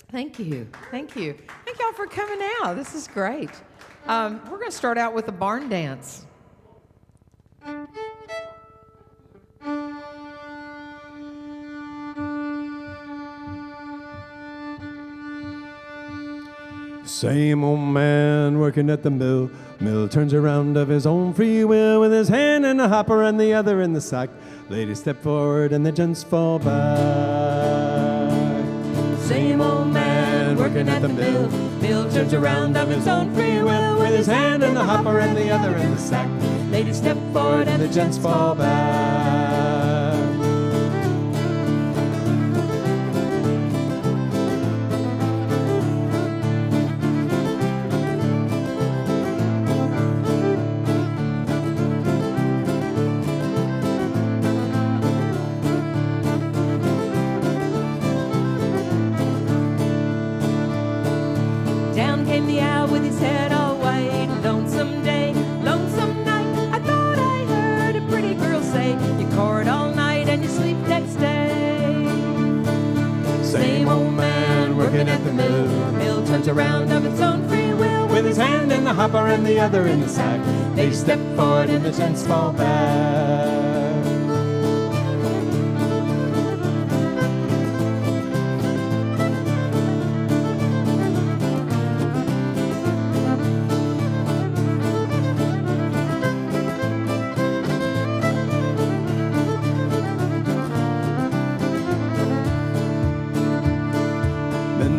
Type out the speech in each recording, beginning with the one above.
Thank you. Thank you. Thank y'all for coming out. This is great. We're going to start out with a barn dance. Same old man working at the mill. Mill turns around of his own free will with his hand in the hopper and the other in the sack. Ladies step forward and the gents fall back. Same old man working at the mill. Mill turns around of his own free will with his hand in the hopper and the other in the sack. Ladies step forward and the gents fall back. At the mill, mill turns around of its own free will with his hand in the hopper and the other in the sack. They step forward and the gents fall back.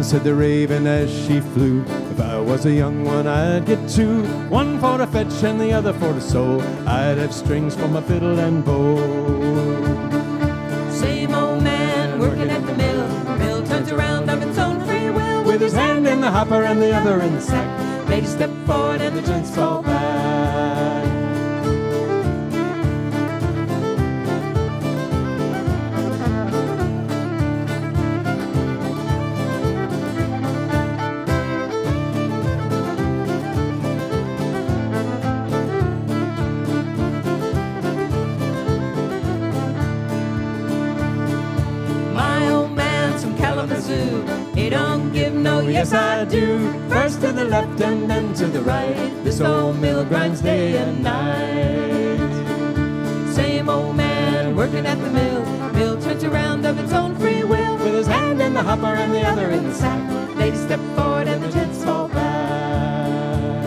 Said the raven as she flew, if I was a young one I'd get two, one for to fetch and the other for to sew. I'd have strings for my fiddle and bow. Same old man working at the mill, mill turns around of its own free will with his hand in the hopper and the other in the sack. Ladies step forward and the gents fall back. He don't give no yes I do. First to the left and then to the right. This old mill grinds day and night. Same old man working at the mill. Mill turns around of its own free will with his hand in the hopper and the other in the sack. Ladies step forward and the gents fall back.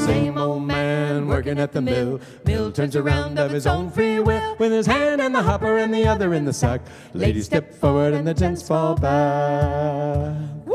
Same old man working at the mill. Mill turns around of his own free will with his hand in the hopper and the other in the sack. Ladies step forward and the gents fall back. Woo!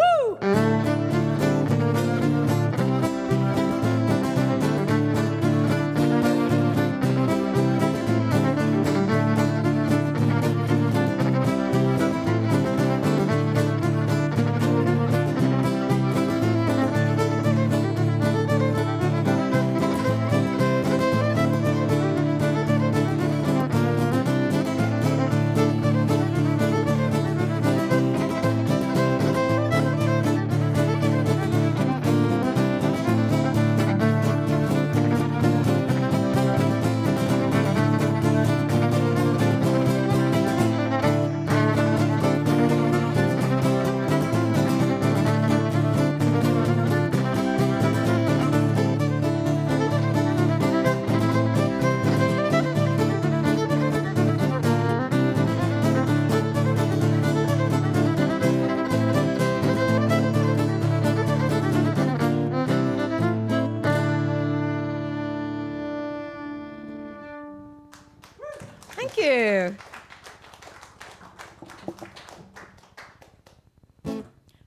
Thank you.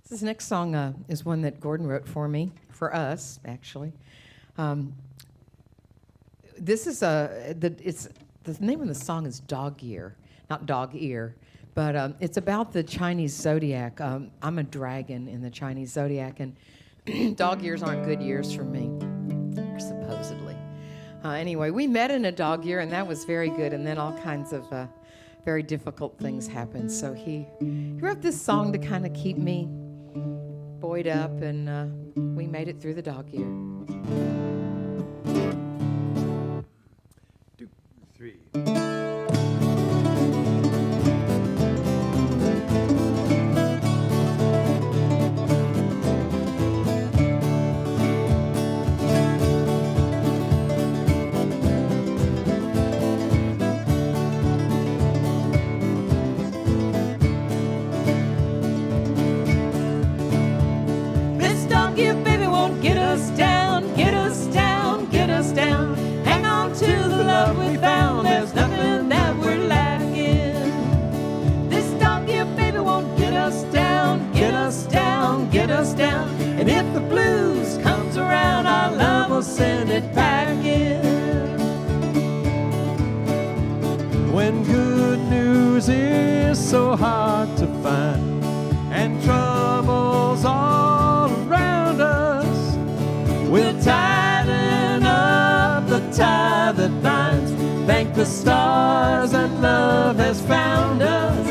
This next song is one that Gordon wrote for me, for us, actually. This is the name of the song is Dog Ear, not Dog Ear, but it's about the Chinese zodiac. I'm a dragon in the Chinese zodiac, and dog years aren't good years for me, supposedly. Anyway, we met in a dog year, and that was very good, and then all kinds of very difficult things happened. So he wrote this song to kind of keep me buoyed up, and we made it through the dog year. 2, 3. so hard to find, and troubles all around us. We'll tighten up the tie that binds. Thank the stars that love has found us.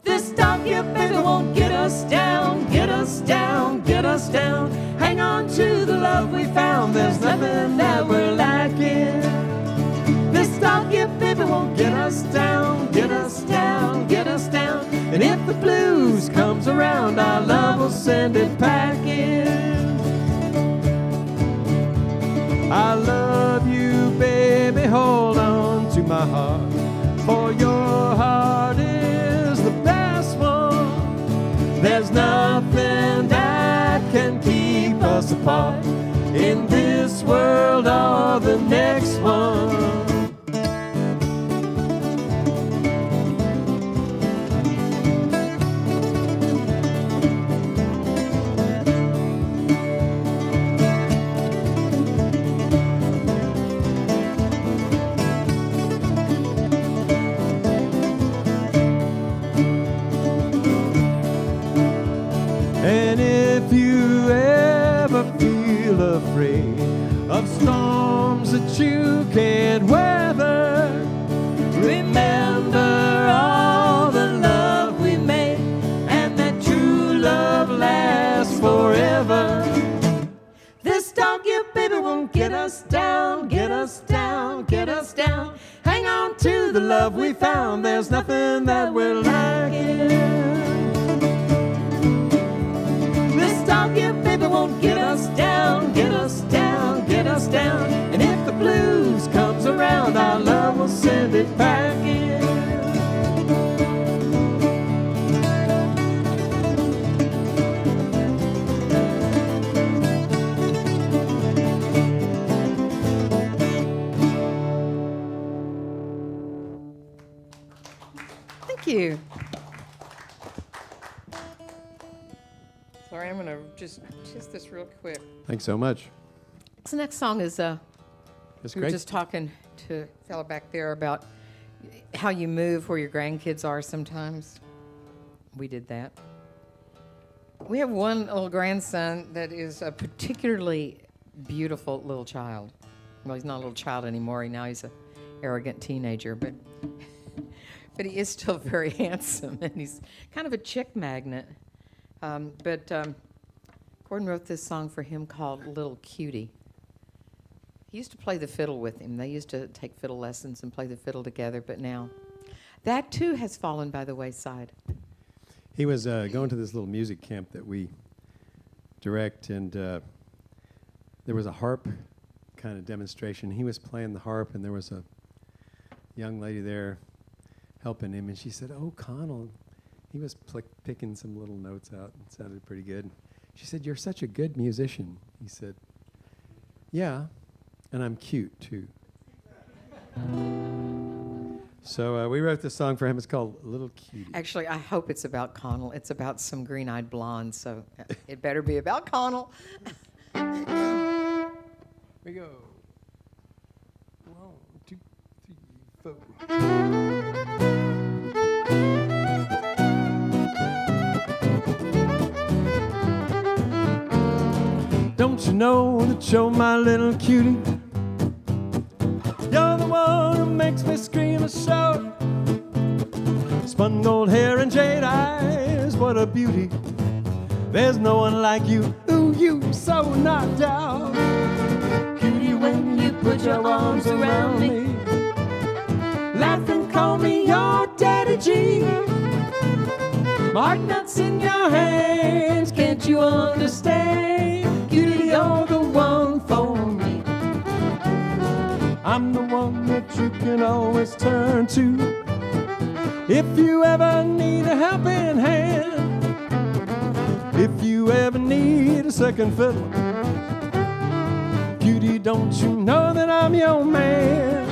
This dog here, baby, won't get us down, get us down, get us down. Hang on to the love we found, there's nothing that we're lacking. This dog here, baby, won't get us down, get us down, get us down. And if the blues comes around, our love will send it packing. I love you, baby, hold on to my heart, for your heart is the best one. There's nothing that can keep us apart in this world or the next one. And if you ever feel afraid of storms that you can't weather, Remember all the love we made, and that true love lasts forever. This dog here, baby, won't get us down, get us down, get us down. Hang on to the love we found, there's nothing that we're lacking. This dog here, baby, won't get us down, get us down, get us down. And if the blues comes around, our love will send it packing. Thank you. Sorry, I'm going to just this real quick. Thanks so much. This next song is, That's we were great. just talking to a fellow back there about how you move where your grandkids are sometimes. We did that. We have one little grandson that is a particularly beautiful little child. Well, he's not a little child anymore. Now he's an arrogant teenager, but he is still very handsome, and he's kind of a chick magnet. Gordon wrote this song for him called Little Cutie. He used to play the fiddle with him. They used to take fiddle lessons and play the fiddle together, but now that too has fallen by the wayside. He was going to this little music camp that we direct, and there was a harp kind of demonstration. He was playing the harp, and there was a young lady there helping him, and she said, "Oh, Connell." He was picking some little notes out. It sounded pretty good. She said, "You're such a good musician." He said, "Yeah, and I'm cute, too." So we wrote this song for him. It's called Little Cutie. Actually, I hope it's about Connell. It's about some green-eyed blonde, so it better be about Connell. Here we go. 1, 2, 3, 4. Don't you know that you're my little cutie? You're the one who makes me scream and shout. Spun gold hair and jade eyes, what a beauty. There's no one like you, ooh, you so knocked out. Cutie, when you put your arms around me, laugh and call me your Daddy G. Mark nuts in your hands, can't you understand? Cutie, you're the one for me. I'm the one that you can always turn to if you ever need a helping hand, if you ever need a second fiddle. Cutie, don't you know that I'm your man?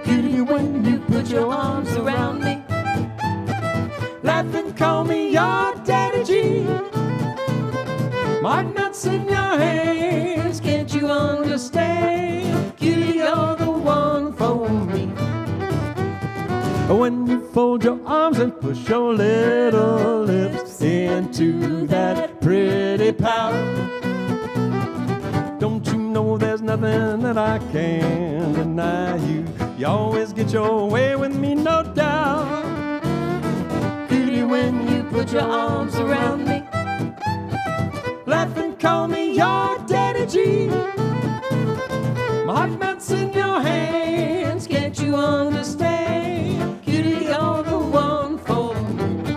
Cutie, when you put your arms around me, laugh and call me your Daddy G. Mark nuts in your hands, can't you understand? Cutie, you're the one for me. When you fold your arms and push your little lips into that pretty pout. Don't you know there's nothing that I can deny you? You always get your way with me, no doubt. Cutie, when you put your arms around me, Laugh and call me your Daddy G. My heart melts in your hands, can't you understand? Cutie, you're the one for me.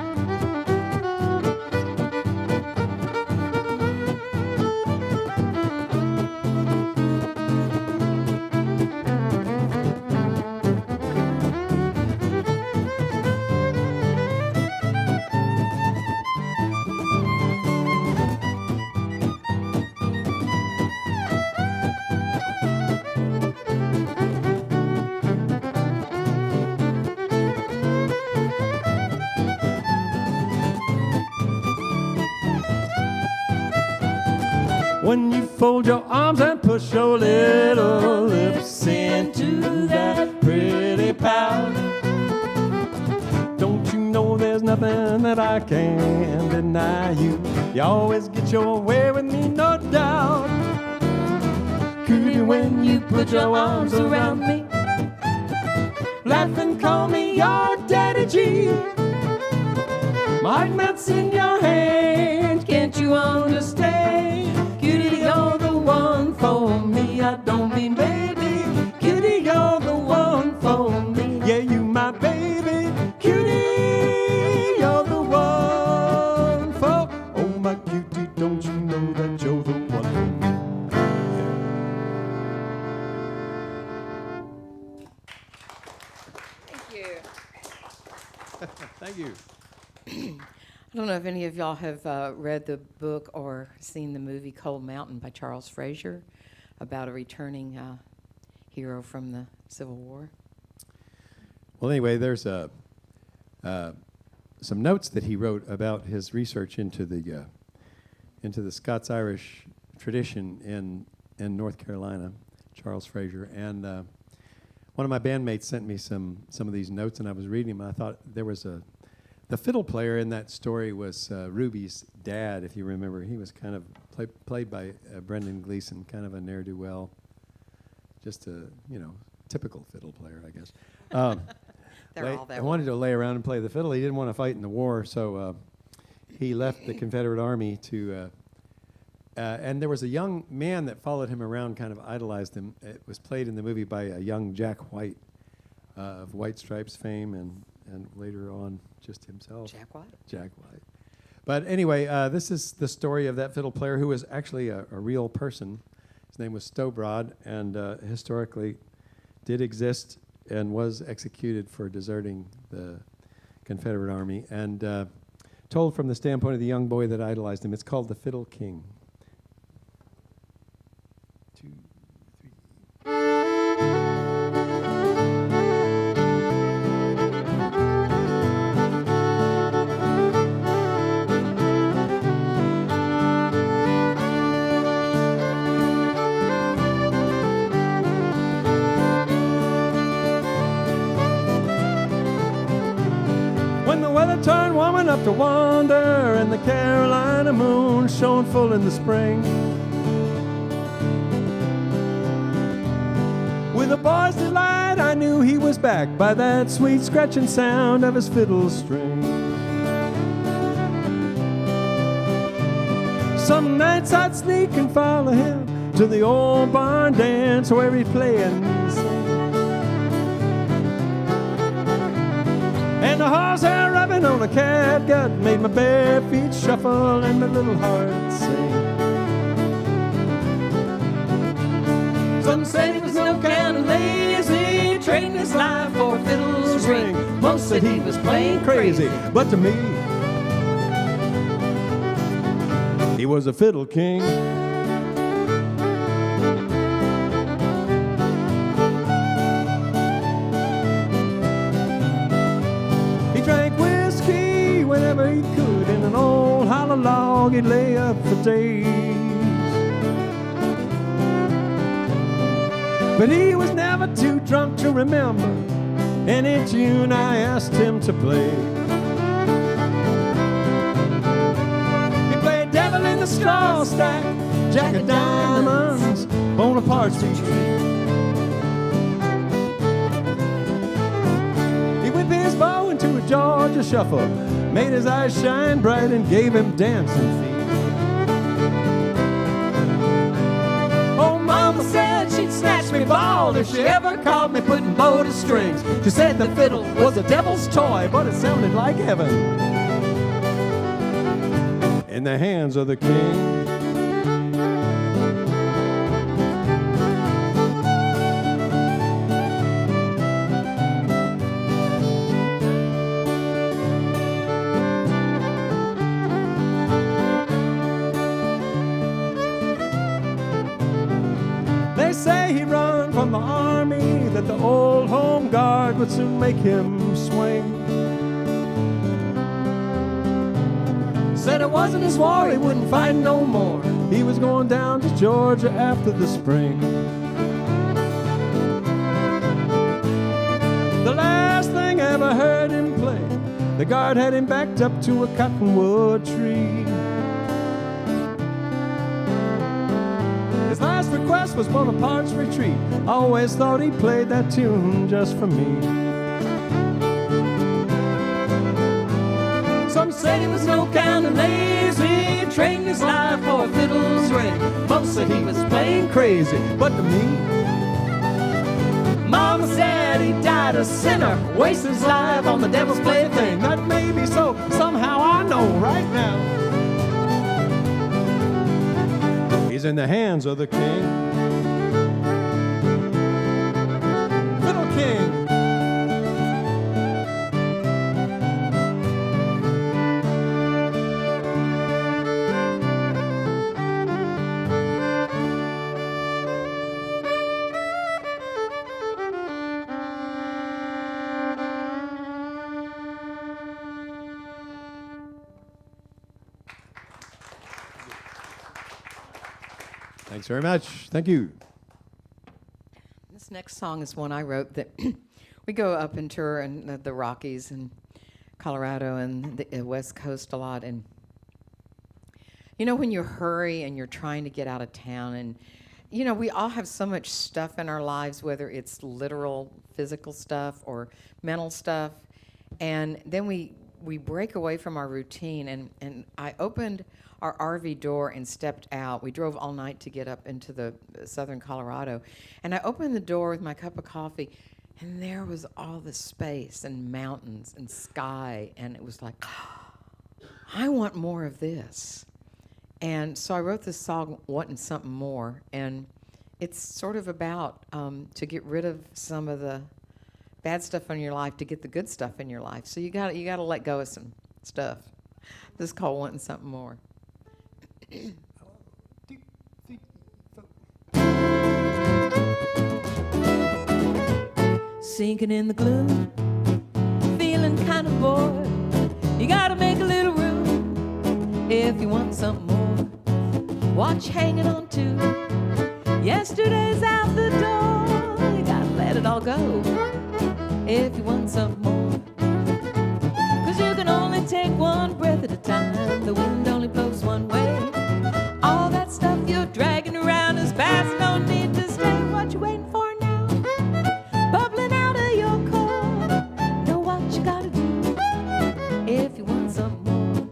when you fold your arms and push your little lips into that pretty pout. Don't you know there's nothing that I can deny you? You always get your way with me, no doubt. Cutie, when you put your arms around me, Laugh and call me your Daddy G. My heart melts in your hand, can't you understand? Cutie, you're the one for me. I don't mean baby. Cutie, you're the one for me. yeah, you my baby. Cutie, you're the one for. Oh my cutie, don't you know that you're the one for me? Thank you. Thank you. I don't know if any of y'all have read the book or seen the movie Cold Mountain by Charles Frazier about a returning hero from the Civil War. Well, anyway, there's some notes that he wrote about his research into the Scots-Irish tradition in North Carolina. Charles Frazier, and one of my bandmates sent me some of these notes, and I was reading them. And I thought there was the fiddle player in that story was Ruby's dad, if you remember. He was kind of played by Brendan Gleeson, kind of a ne'er-do-well, just a typical fiddle player, I guess. They're all that I way. wanted to lay around and play the fiddle. He didn't want to fight in the war, so he left the Confederate Army to. And there was a young man that followed him around, kind of idolized him. It was played in the movie by a young Jack White of White Stripes fame, and later on just himself. Jack White. Jack White. But anyway, this is the story of that fiddle player who was actually a real person. His name was Stowbroad, and historically did exist and was executed for deserting the Confederate Army, and told from the standpoint of the young boy that idolized him. It's called The Fiddle King. 2, 3. When the weather turned warm enough to wander, and the Carolina moon shone full in the spring, with a boy's delight, I knew he was back by that sweet scratching sound of his fiddle string. Some nights I'd sneak and follow him to the old barn dance where he'd play and sing. And the horsehair rubbing on a catgut made my bare feet shuffle and my little heart sing. some said he was no kind of lazy, trading his life for a fiddle's ring. Most said he was plain crazy, but to me, he was a fiddle king. He drank whiskey whenever he could in an old hollow log he'd lay up for days. But he was never too drunk to remember any tune I asked him to play. He played Devil in the Straw Stack, Jack of Diamonds, Bonaparte's Retreat. He whipped his bow into a Georgia shuffle, made his eyes shine bright and gave him dancing feet. Oh, Mama said she'd snatch me bald if she ever caught me putting bow to strings. She said the fiddle was a devil's toy, but it sounded like heaven in the hands of the king. They say he run from the army, that the old home guard would soon make him swing. Said it wasn't his war, he wouldn't fight no more. He was going down to Georgia after the spring. The last thing I ever heard him play, the guard had him backed up to a cottonwood tree. His last request was Bonaparte's Retreat. I always thought he played that tune just for me. Some said he was no kind of lazy, trained his life for a fiddle's ring. Most said he was playing crazy, but to me, Mama said he died a sinner, wasted his life on the devil's plaything. That may be so, somehow I know right now he's in the hands of the king. Fiddle King. Thanks very much. Thank you. This next song is one I wrote that we go up and tour in the Rockies and Colorado and the West Coast a lot. And you know, when you hurry and you're trying to get out of town, and you know, we all have so much stuff in our lives, whether it's literal physical stuff or mental stuff, and then we break away from our routine. And I opened our RV door and stepped out. We drove all night to get up into the southern Colorado. And I opened the door with my cup of coffee, and there was all the space and mountains and sky, and it was like, I want more of this. And so I wrote this song, Wanting Something More, and it's sort of about to get rid of some of the bad stuff in your life to get the good stuff in your life. So you got to let go of some stuff. This is called Wanting Something More. Sinking in the gloom, feeling kind of bored. You gotta make a little room if you want something more. Watch hanging on to yesterday's out the door. You gotta let it all go if you want something more. 'Cause you can only take one breath at a time. The wind only blows one way. All that stuff you're dragging around is past, no need to stay. What you waiting for now? Bubbling out of your core. Know what you gotta do if you want something more.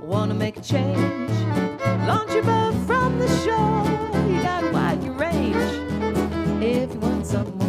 Wanna make a change? Launch your boat from the shore. You gotta widen your range if you want something more.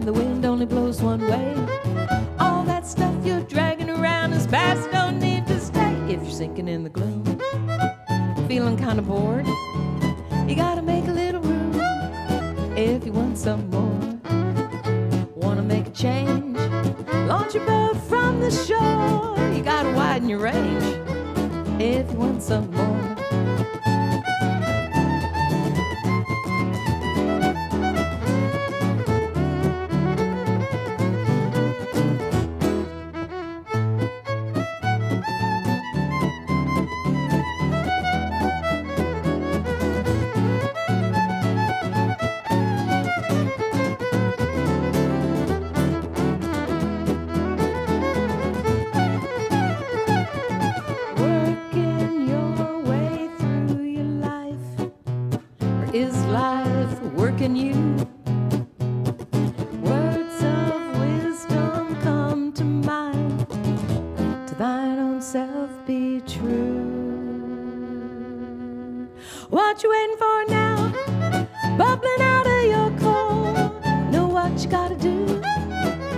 The wind only blows one way. All that stuff you're dragging around is past, don't need to stay. If you're sinking in the gloom, feeling kind of bored, you gotta make a little room if you want some more. Wanna make a change? launch your boat from the shore. You gotta widen your range if you want some more. Working your way through your life, or is life working you? Words of wisdom come to mind. To thine own self be true. What you waiting for now? Bubbling out of your core. Know what you gotta do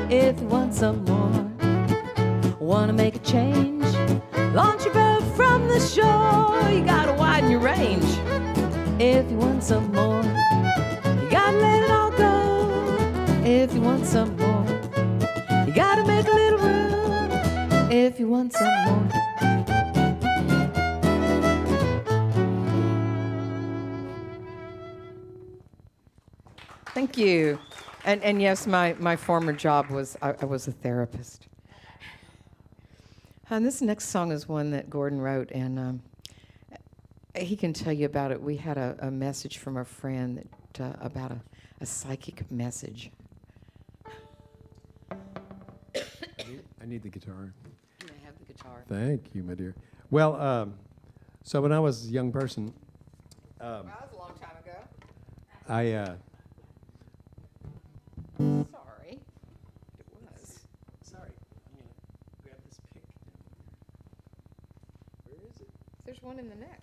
if you want some more. Wanna make a change? Launch your boat from the shore. You gotta widen your range if you want some more. You gotta let it all go if you want some more. You gotta make a little room if you want some more. Thank you. And yes, my former job was I was a therapist. And this next song is one that Gordon wrote, and he can tell you about it. We had a message from a friend that, about a psychic message. I need the guitar. You may have the guitar. Thank you, my dear. Well, so when I was a young person, Well, that was a long time ago. I Sorry. It was. sorry, I'm gonna grab this pick. Where is it? There's one in the neck.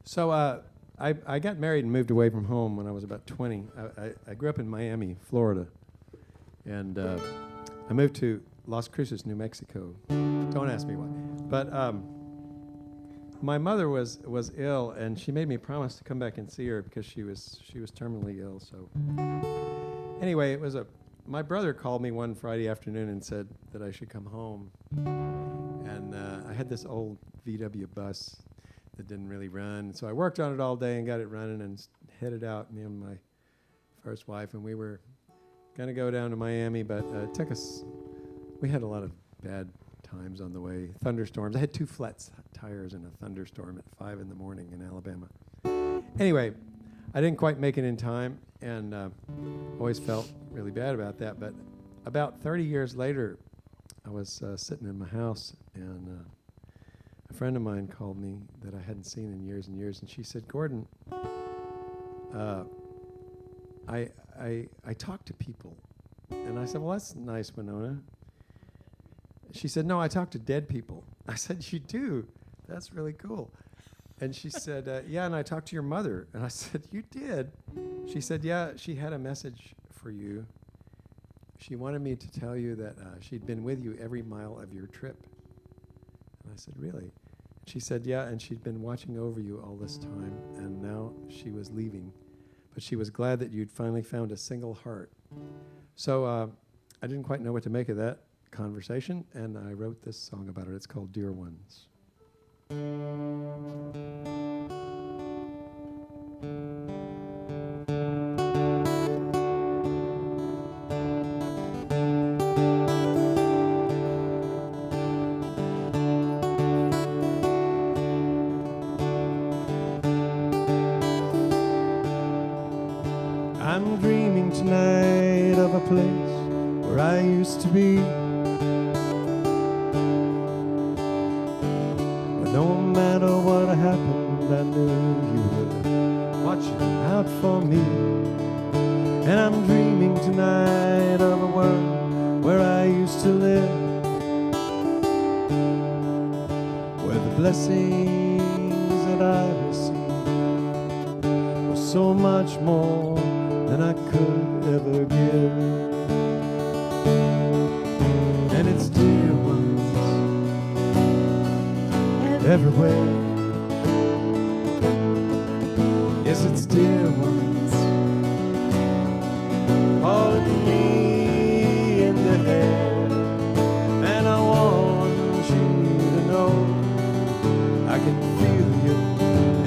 So I got married and moved away from home when I was about 20. I grew up in Miami, Florida, and I moved to Las Cruces, New Mexico. Don't ask me why, but my mother was ill, and she made me promise to come back and see her because she was terminally ill. So anyway, it was my brother called me one Friday afternoon and said that I should come home, and I had this old VW bus that didn't really run. So I worked on it all day and got it running and headed out, me and my first wife, and we were going to go down to Miami, but it took us, we had a lot of bad times on the way, thunderstorms. I had 2 flat tires in a thunderstorm at 5 in the morning in Alabama. Anyway, I didn't quite make it in time, and always felt really bad about that, but about 30 years later, I was sitting in my house, and a friend of mine called me that I hadn't seen in years and years, and she said, "Gordon, I talk to people." And I said, "Well, that's nice, Winona." She said, "No, I talk to dead people." I said, "You do? That's really cool." And she said, "Yeah, and I talked to your mother." And I said, "You did?" She said, "Yeah, she had a message for you. She wanted me to tell you that she'd been with you every mile of your trip." And I said, "Really?" She said, "Yeah, and she'd been watching over you all this time, and now she was leaving. But she was glad that you'd finally found a single heart." So I didn't quite know what to make of that conversation, and I wrote this song about it. It's called Dear Ones. I'm dreaming tonight of a place where I used to be, where no matter what happened, I knew you were watching out for me. And I'm dreaming tonight of a world where I used to live, where the blessings that I received were so much more than I could ever give. And it's dear ones everywhere. Yes, it's dear ones calling me in the head. And I want you to know I can feel you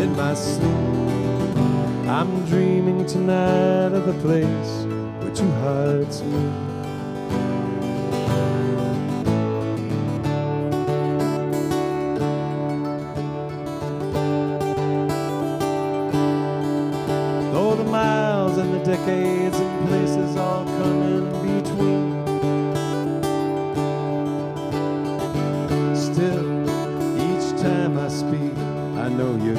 in my sleep. I'm dreaming tonight of the place where two hearts meet. Though the miles and the decades and places all come in between, still, each time I speak, I know you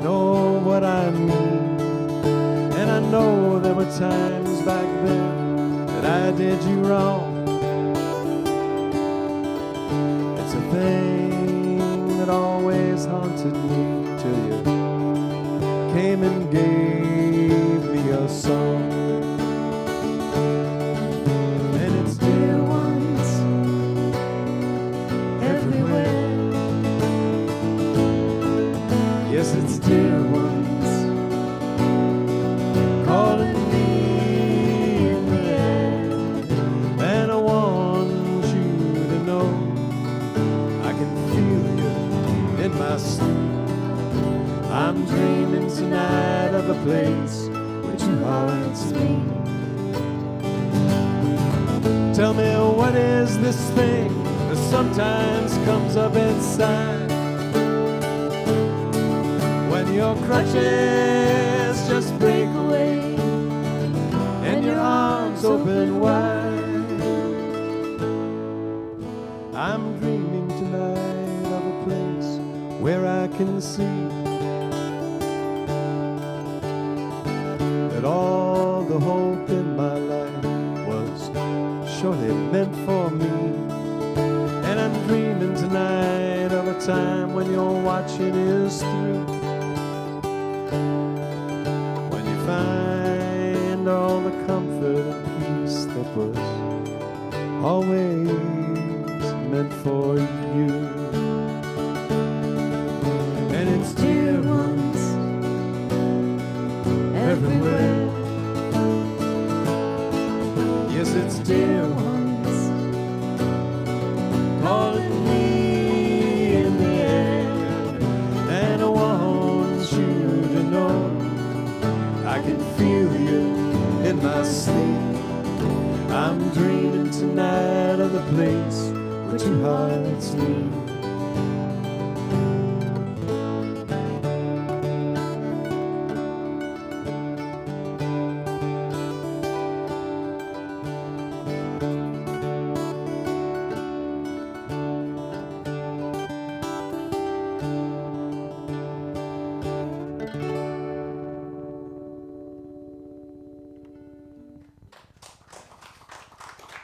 know what I mean. And I know there were times back then that I did you wrong. It's a thing that always haunted me till you came and gave me a song. And it's dear ones everywhere. Yes, it's dear ones calling me in the air. And I want you to know I can feel you in my sleep. I'm dreaming tonight of a place where two hearts meet. Tell me, what is this thing that sometimes comes up inside when your crutches just break away and your arms open wide? I'm dreaming tonight of a place where I can see that all the hope in my life was surely meant for me. And I'm dreaming tonight of a time when your watching is through, when you find all the comfort and peace that was always meant for you. And it's dear ones everywhere. Yes, it's dear ones calling me in the air. And I want you to know I can feel you in my sleep. I'm dreaming tonight of the place where two hearts meet.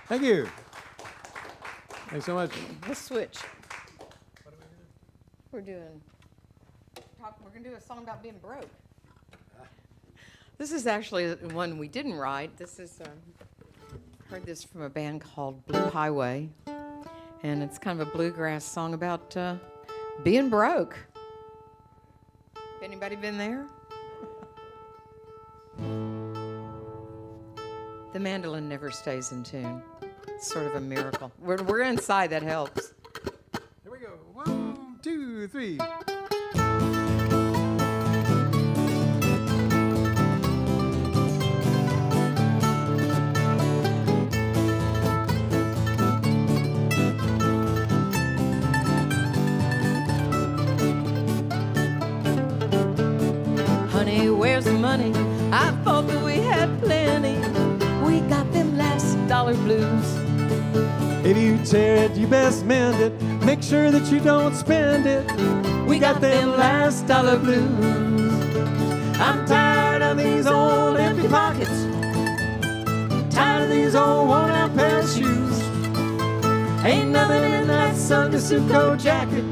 Thank you. Thanks so much. Let's switch. We're gonna do a song about being broke. This is actually one we didn't write. This is heard this from a band called Blue Highway, and it's kind of a bluegrass song about being broke. Anybody been there? The mandolin never stays in tune. It's sort of a miracle. We're inside, that helps. Here we go. 1, 2, 3. Honey, where's the money? I thought that we had plenty. We got them last dollar blues. If you tear it, you best mend it. Make sure that you don't spend it. We got them last dollar blues. I'm tired of these old empty pockets. Tired of these old worn out pair of shoes. Ain't nothing in that Sunday suit coat jacket.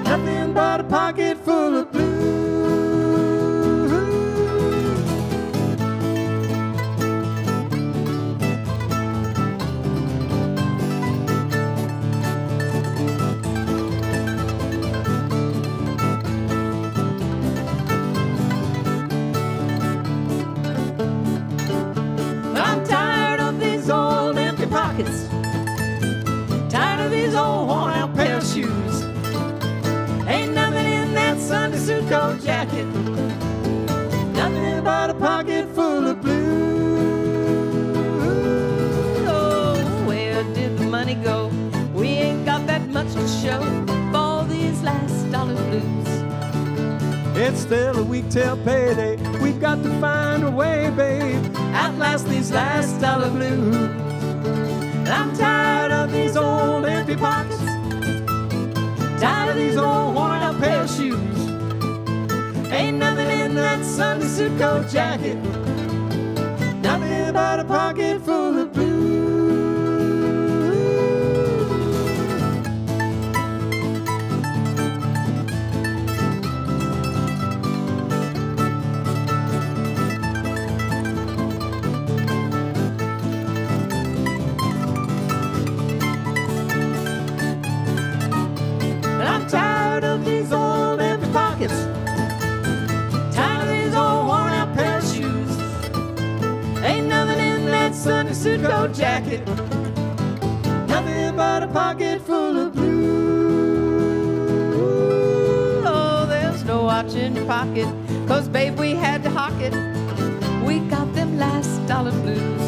Nothing but a pocket full of blues. pockets. Tired of these old worn-out pair of shoes. Ain't nothing in that Sunday suit coat jacket. Nothing but a pocket full of blues. Oh, where did the money go? We ain't got that much to show for all these last dollar blues. It's still a week till payday. We've got to find a way, babe. Outlast these last dollar blues. And I'm tired of these old empty pockets. Tired of these old worn out pair of shoes. Ain't nothing in that Sunday suit coat jacket. Nothing but a pocket full of blues. I'm tired of these old empty pockets. Tired of these old worn out pair of shoes. Ain't nothing in that Sunday suit coat jacket. Nothing but a pocket full of blues. Oh, there's no watch in your pocket, 'cause babe, we had to hock it. We got them last dollar blues.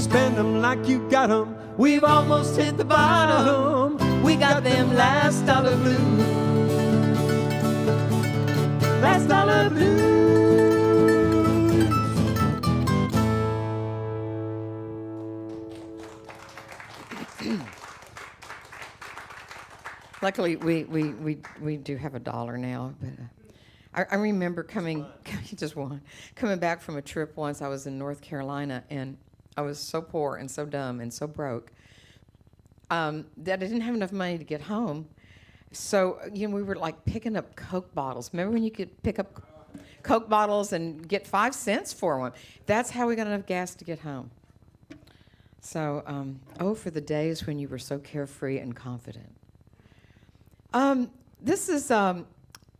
Spend them like you got them. We've almost hit the bottom. We got them last dollar blues. Last dollar blues. Luckily, we do have $1 now, but I remember coming back from a trip once. I was in North Carolina, and I was so poor and so dumb and so broke that I didn't have enough money to get home. So, we were like picking up Coke bottles. Remember when you could pick up Coke bottles and get 5 cents for one? That's how we got enough gas to get home. So, for the days when you were so carefree and confident. This is a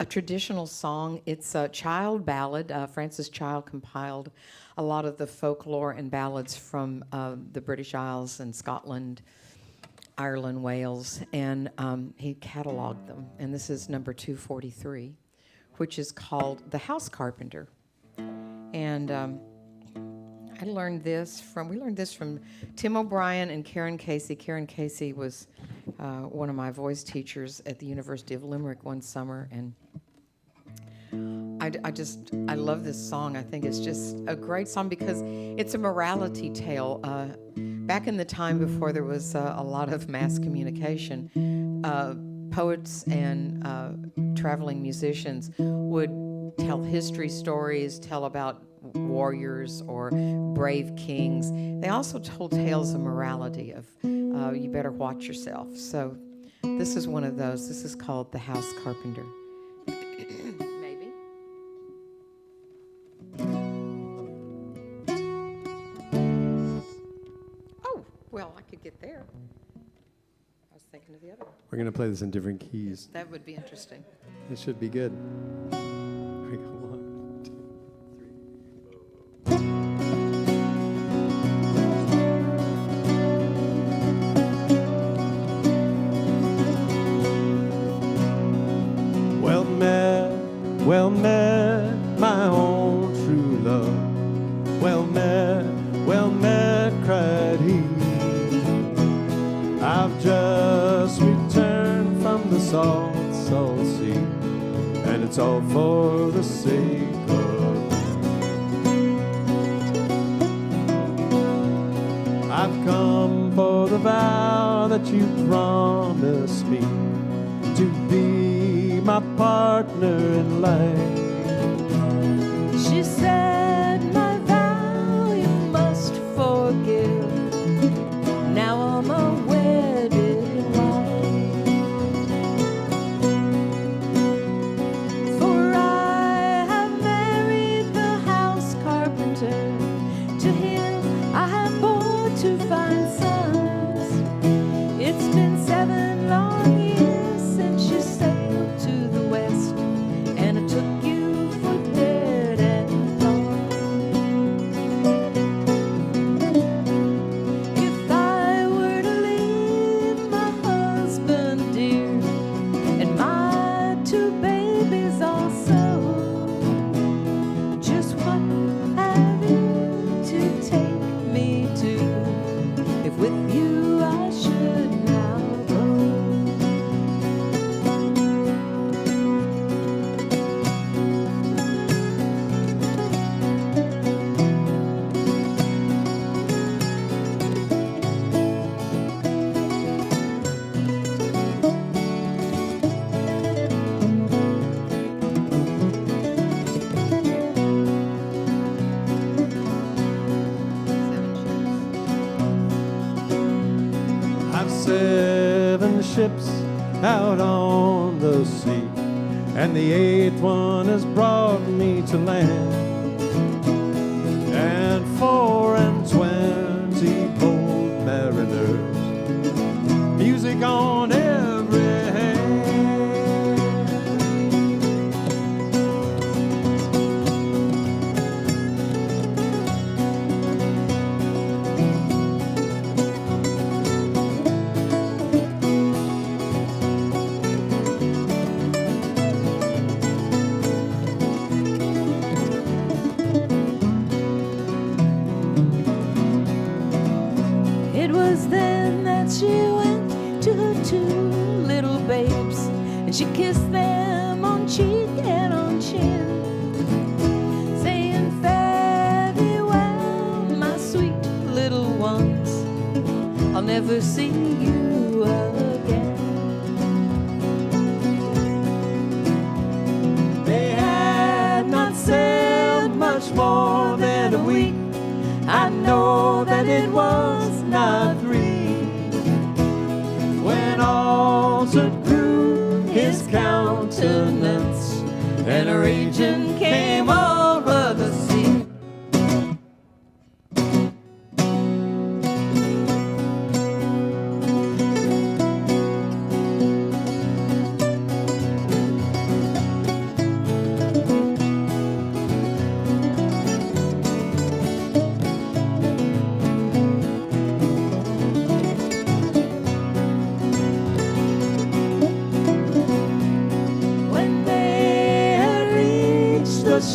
traditional song. It's a child ballad. Francis Child compiled a lot of the folklore and ballads from the British Isles and Scotland, Ireland, Wales, and he cataloged them. And this is number 243, which is called The House Carpenter. And we learned this from Tim O'Brien and Karen Casey. Karen Casey was one of my voice teachers at the University of Limerick one summer, and I love this song. I think it's just a great song because it's a morality tale. Back in the time before there was a lot of mass communication, poets and traveling musicians would tell history stories, tell about warriors or brave kings. They also told tales of morality, of you better watch yourself. So this is one of those. This is called The House Carpenter. Maybe. Oh, well, I could get there. I was thinking of the other one. We're going to play this in different keys. That would be interesting. It should be good. Here we go. 1, 2, 3, 4. Well met, my own true love. Well met, cried he. I've just returned from the salt sea, and it's all for the sake of you. I've come for the vow that you promised me, to be my partner in life. She said, my vow you must forgive. Now I'm a wedded wife. For I have married the house carpenter. To him I have borne 2 fine sons. It's been 7 long years since you sailed to the west, and I took you 7 ships out on the sea, and the 8th one has brought me to land. And 24 bold mariners, music on every hand. It was then that she went to her 2 little babes, and she kissed them on cheek and on chin, saying, fare thee well, my sweet little ones, I'll never see you again. They had not sailed much more than a week. I know that it was not 3 when altered grew his countenance, and a raging came over the sea.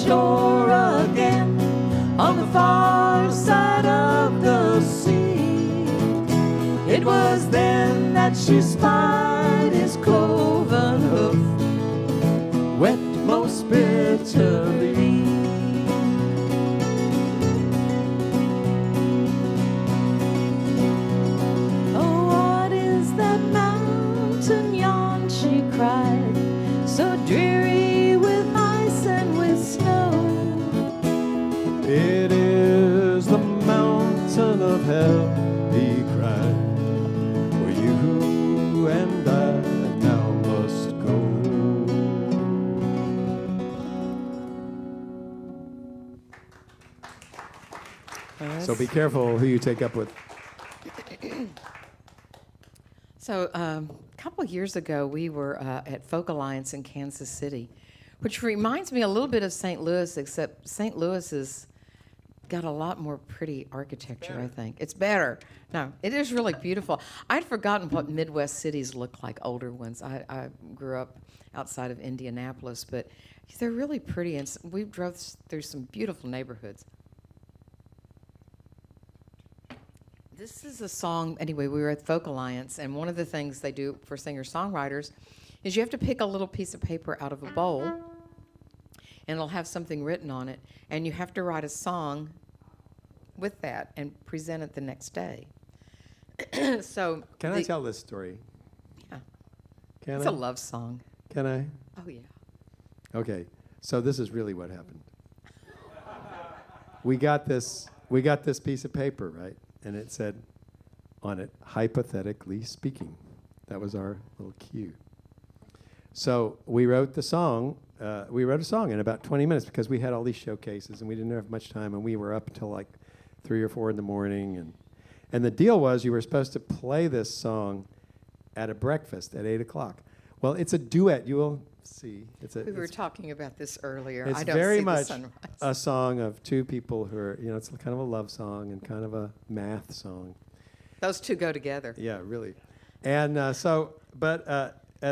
Shore again on the far side of the sea. It was then that she spied his cloven hoof, wept most bitterly. Oh, what is that mountain yon, she cried, so dreary with ice and with snow? It is the mountain of hell, he cried, where you and I now must go. So be careful who you take up with. So a couple of years ago, we were at Folk Alliance in Kansas City, which reminds me a little bit of St. Louis, except St. Louis has got a lot more pretty architecture, I think. It's better. No, it is really beautiful. I'd forgotten what Midwest cities look like, older ones. I grew up outside of Indianapolis, but they're really pretty, and we drove through some beautiful neighborhoods. This is a song, anyway, we were at Folk Alliance, and one of the things they do for singer-songwriters is you have to pick a little piece of paper out of a bowl, and it'll have something written on it, and you have to write a song with that and present it the next day. So Can I tell this story? Yeah. Can It's I? a love song. Can I? Oh, yeah. Okay, so this is really what happened. We got this piece of paper, right? And it said on it, hypothetically speaking. That was our little cue. So we wrote the song. We wrote a song in about 20 minutes because we had all these showcases and we didn't have much time, and we were up until like 3 or 4 in the morning. And the deal was you were supposed to play this song at a breakfast at 8 o'clock. Well, it's a duet. You will see. We were talking about this earlier. It's I don't very see the much sunrise. a song of 2 people who are, it's kind of a love song and kind of a math song. Those two go together. Yeah, really. And at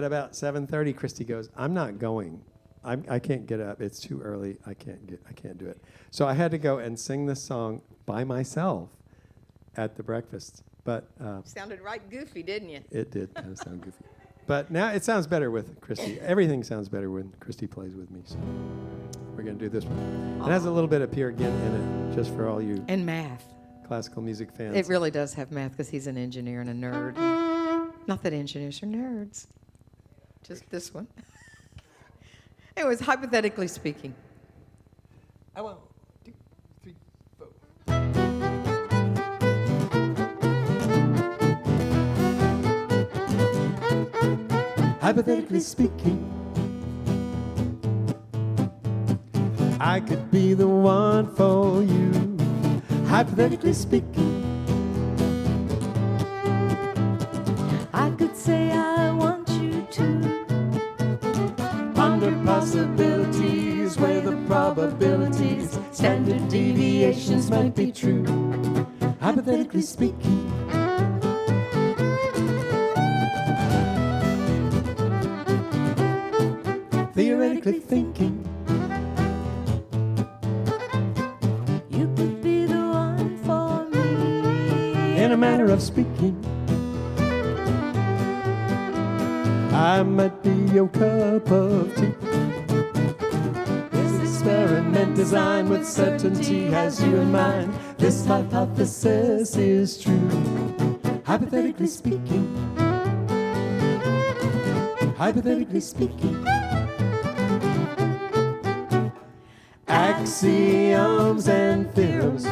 about 7:30, Christy goes, "I'm not going. I can't get up. It's too early. I can't do it." So I had to go and sing this song by myself at the breakfast. But Sounded right goofy, didn't you? it did kind of sound goofy. But now it sounds better with Christy. Everything sounds better when Christy plays with me. So we're going to do this one. It has a little bit of Peer Gynt in it, just for all you And math. classical music fans. It really does have math because he's an engineer and a nerd. Not that engineers are nerds. Just this one. Anyways, hypothetically speaking. I want 2, 3, 4. hypothetically speaking. I could be the one for you, hypothetically speaking. I could say I want you to, Under possibilities where the probabilities, standard deviations might be true, hypothetically speaking. Theoretically thinking, you could be the one for me. in a manner of speaking, I might be your cup of tea. This experiment designed with certainty has you in mind. This hypothesis is true, hypothetically speaking. Hypothetically speaking. Axioms and theorems,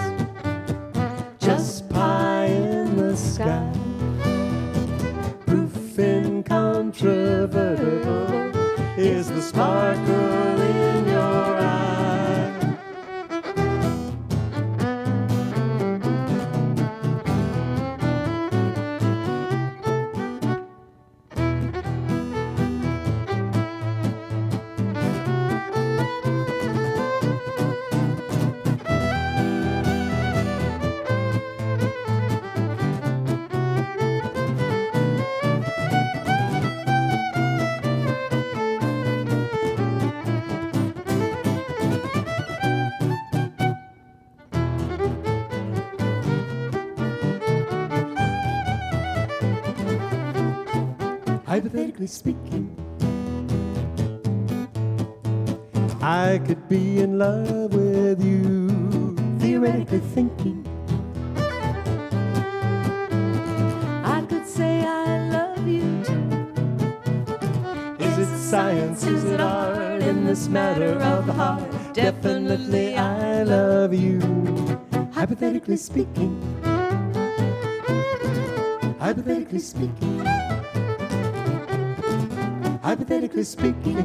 just pie in the sky. Proof incontrovertible is the sparkle in your eye. Hypothetically speaking, I could be in love with you, theoretically thinking. I could say I love you too. Is it science, is it art, in this matter of the heart? Definitely I love you, hypothetically speaking. Hypothetically speaking. Hypothetically speaking.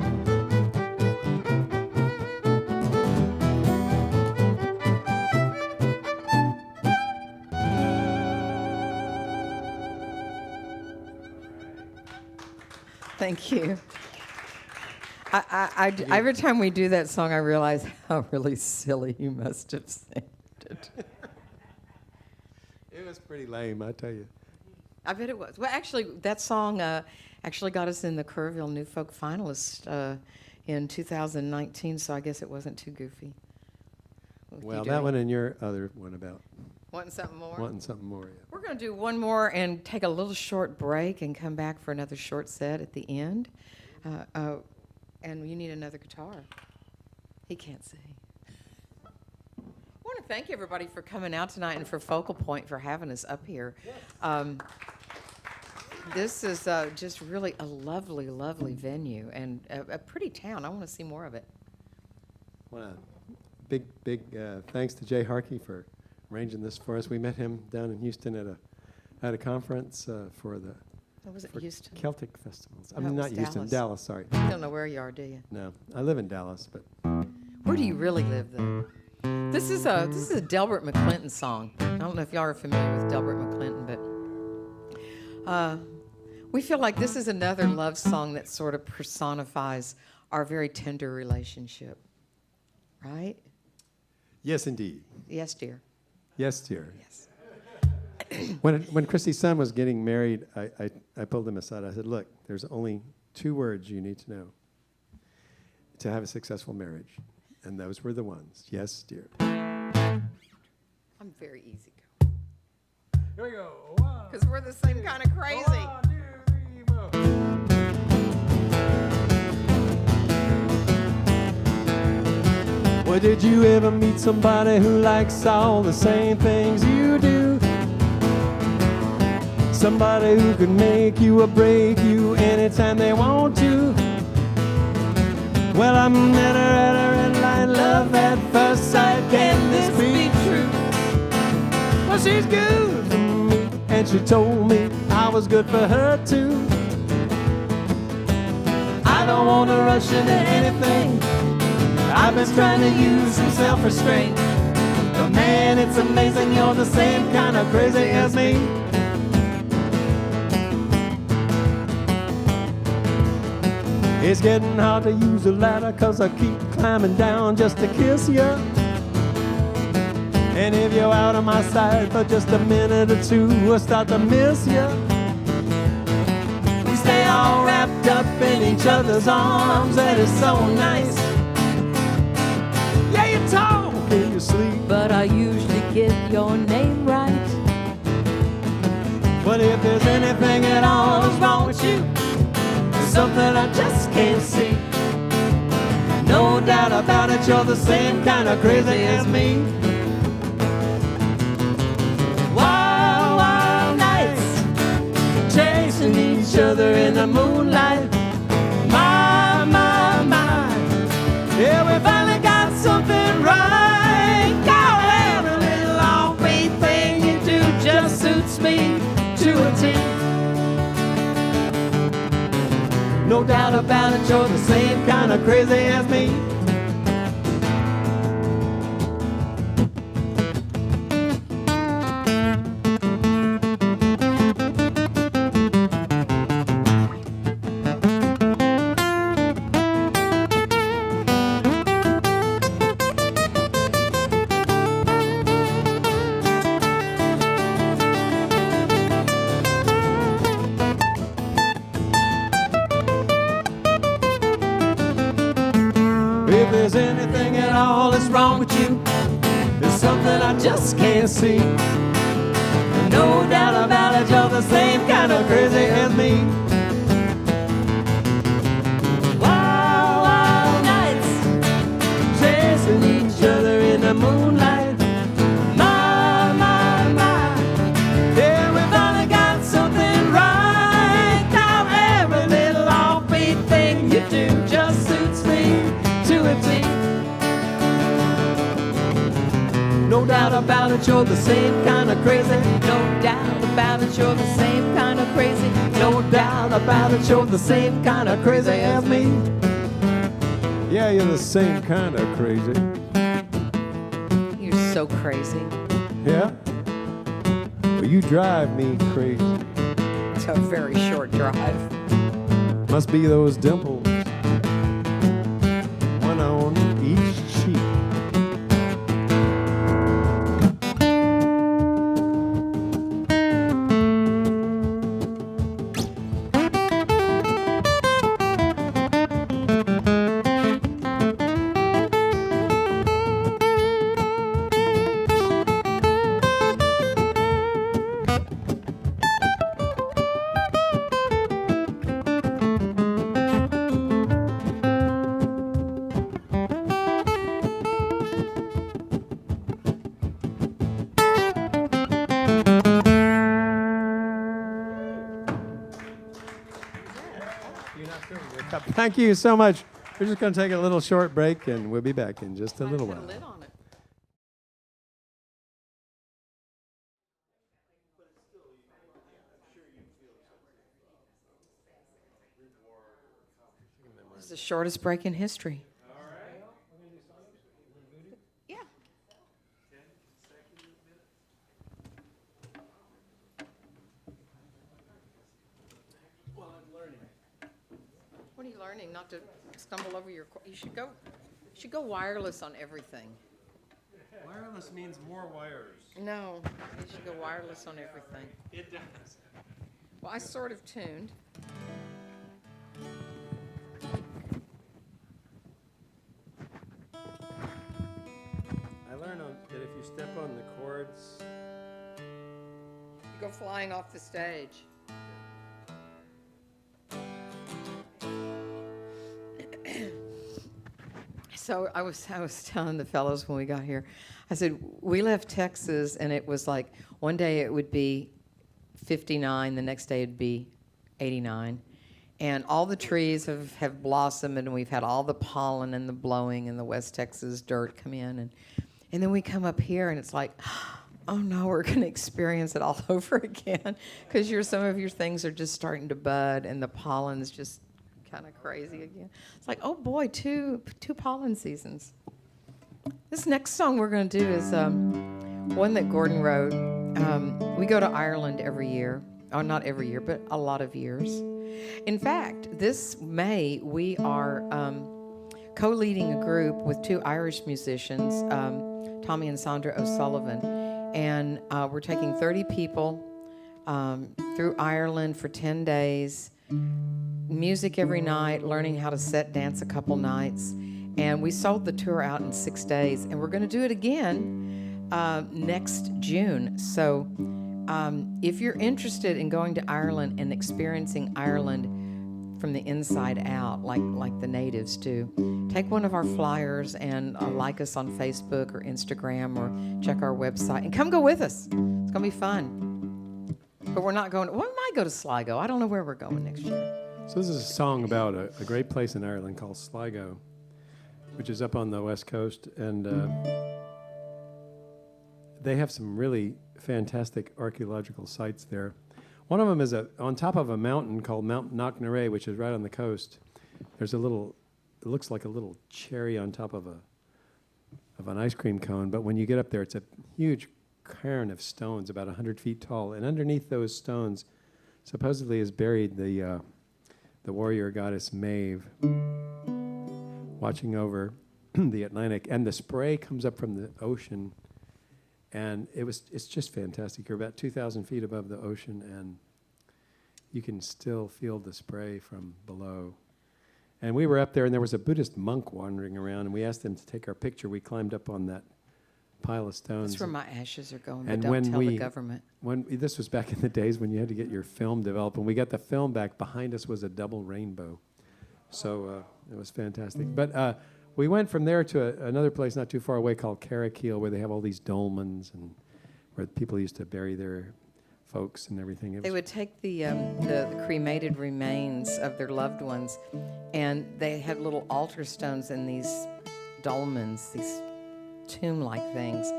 Thank you. Every time we do that song, I realize how really silly you must have sounded. It was pretty lame, I tell you. I bet it was. Well, actually, that song actually got us in the Kerrville New Folk finalist in 2019, so I guess it wasn't too goofy. Well, that one and your other one about Wanting something more? wanting something more. Yeah. We're going to do one more and take a little short break and come back for another short set at the end. And you need another guitar. He can't sing. I want to thank everybody for coming out tonight and for Focal Point for having us up here. This is just really a lovely, lovely venue and a pretty town. I want to see more of it. Well, big thanks to Jay Harkey for arranging this for us. We met him down in Houston at a conference for the Was it for Houston? Celtic festivals. I No, mean, it not was Houston, Dallas. Dallas, sorry. You don't know where you are, do you? No, I live in Dallas, but Where do you really live, though? This is a Delbert McClinton song. I don't know if y'all are familiar with Delbert McClinton, but we feel like this is another love song that sort of personifies our very tender relationship, right? yes, indeed. Yes, dear. Yes, dear. Yes. When Christy's son was getting married, I pulled him aside. I said, look, there's only 2 words you need to know to have a successful marriage. And those were the ones. Yes, dear. I'm very easy Here we go. because we're the same kind of crazy. 1, 2, 3, 4. Well, did you ever meet somebody who likes all the same things you do? Somebody who can make you or break you anytime they want to. Well, I met her at a red light, love at first sight. Can this be true? Well, she's good for me, and she told me I was good for her too. don't want to rush into anything. I've been trying to use some self-restraint. But man, it's amazing you're the same kind of crazy as me. It's getting hard to use a ladder 'cause I keep climbing down just to kiss you. And if you're out of my sight for just a minute or two, I'll start to miss you. We stay all wrapped up in each other's arms, that is so nice. Yeah, you talk in your sleep, But I usually get your name right. but if there's anything at all that's wrong with you, There's something I just can't see. No doubt about it, you're the same kind of crazy as me. Wild, wild nights, chasing each other in the moonlight. My, my, my, yeah, we finally got something right. Got every little offbeat thing you do just suits me to a T. No doubt about it, you're the same kind of crazy as me. if there's anything at all that's wrong with you, There's something I just can't see. No doubt about it, you're the same kind of crazy as me. Wild, wild nights, chasing each other in the moonlight. My, my, my, yeah, we finally got something right. Now every little offbeat thing you do just suits me to a T. No doubt about it, you're the same kind of crazy. No doubt about it, you're the same kind of crazy. No doubt about it, you're the same kind of crazy as me. yeah, you're the same kind of crazy. You're so crazy. Yeah? Well, you drive me crazy. It's a very short drive. Must be those dimples. One on each cheek. Thank you so much. We're just going to take a little short break, and we'll be back in just a little while. Lid on it. This is the shortest break in history. Yeah. What are you learning? Not to stumble over your. You should go wireless on everything. Wireless means more wires. No, you should go wireless on everything. It does. Well, I sort of tuned. I learned that if you step on the chords, You go flying off the stage. So I was telling the fellows when we got here, I said, we left Texas and it was like one day it would be 59, the next day it'd be 89. And all the trees have blossomed and we've had all the pollen and the blowing and the West Texas dirt come in. And then we come up here and it's like, oh no, we're going to experience it all over again because some of your things are just starting to bud and the pollen's just kind of crazy again. It's like, oh boy, two pollen seasons. This next song we're going to do is one that Gordon wrote. We go to Ireland every year. Oh, not every year, but a lot of years. In fact, this May we are co-leading a group with two Irish musicians, Tommy and Sandra O'Sullivan, and we're taking 30 people through Ireland for 10 days, music every night, learning how to set dance a couple nights, and we sold the tour out in 6 days, and we're going to do it again next June. So if you're interested in going to Ireland and experiencing Ireland from the inside out, like the natives do, take one of our flyers and like us on Facebook or Instagram or check our website and come go with us. It's going to be fun. But we're not going. We might go to Sligo. I don't know where we're going next year. So this is a song about a great place in Ireland called Sligo, which is up on the west coast, and they have some really fantastic archaeological sites there. One of them is on top of a mountain called Mount Knocknarea, which is right on the coast. There's a little, it looks like a little cherry on top of an ice cream cone, but when you get up there, it's a huge cairn of stones, about 100 feet tall, and underneath those stones, supposedly is buried the warrior goddess Maeve, watching over the Atlantic, and the spray comes up from the ocean. And it's just fantastic. You're about 2,000 feet above the ocean, and you can still feel the spray from below. And we were up there, and there was a Buddhist monk wandering around, and we asked him to take our picture. We climbed up on that pile of stones. That's where my ashes are going, and but don't tell the government. This was back in the days when you had to get your film developed. When we got the film back, behind us was a double rainbow. So it was fantastic. But we went from there to another place not too far away called Carrickeel, where they have all these dolmens and where people used to bury their folks and everything. They would take the cremated remains of their loved ones, and they had little altar stones in these dolmens, these tomb-like things,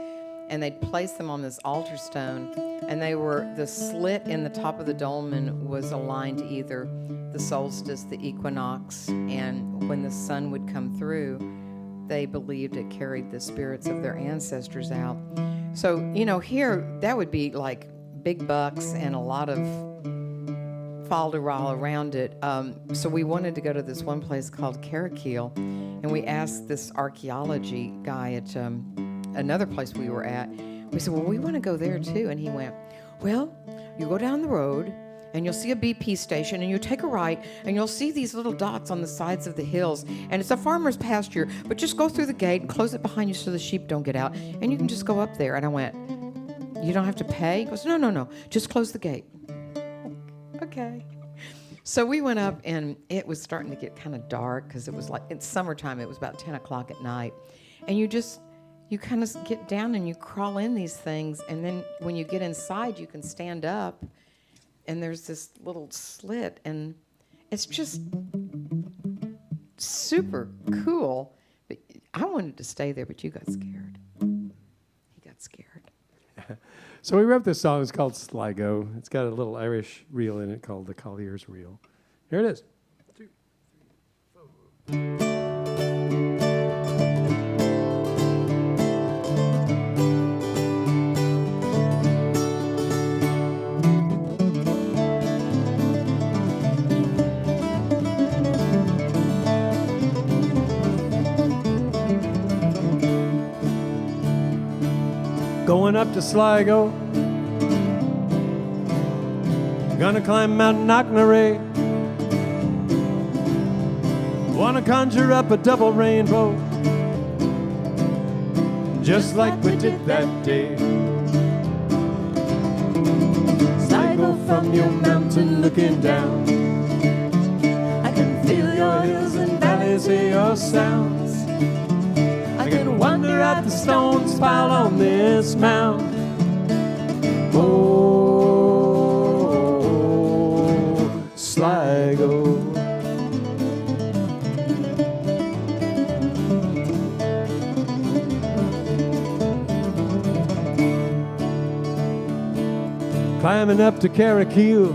and they'd place them on this altar stone, and the slit in the top of the dolmen was aligned to either the solstice, the equinox, and when the sun would come through, they believed it carried the spirits of their ancestors out. So, here, that would be like big bucks and a lot of falderall around it. So we wanted to go to this one place called Carrickeel, and we asked this archaeology guy at another place we were at. We said, well, we want to go there too. And he went, well, you go down the road, and you'll see a BP station, and you take a right, and you'll see these little dots on the sides of the hills, and it's a farmer's pasture, but just go through the gate and close it behind you so the sheep don't get out, and you can just go up there. And I went, you don't have to pay? He goes, no, just close the gate. Okay. So we went up, and it was starting to get kind of dark because it was like, it's summertime, it was about 10 o'clock at night, and you kind of get down and you crawl in these things, and then when you get inside, you can stand up, and there's this little slit, and it's just super cool. But I wanted to stay there, but you got scared. He got scared. So we wrote this song. It's called Sligo. It's got a little Irish reel in it called the Collier's Reel. Here it is. 2, 3, 4. Going up to Sligo, gonna climb Mount Knocknarea, wanna conjure up a double rainbow, just like we did that day. Sligo, from your mountain looking down, I can feel your hills and valleys, hear your sounds. I can wander out the stones piled on this mound. Oh, Sligo. Climbing up to Carrickeel,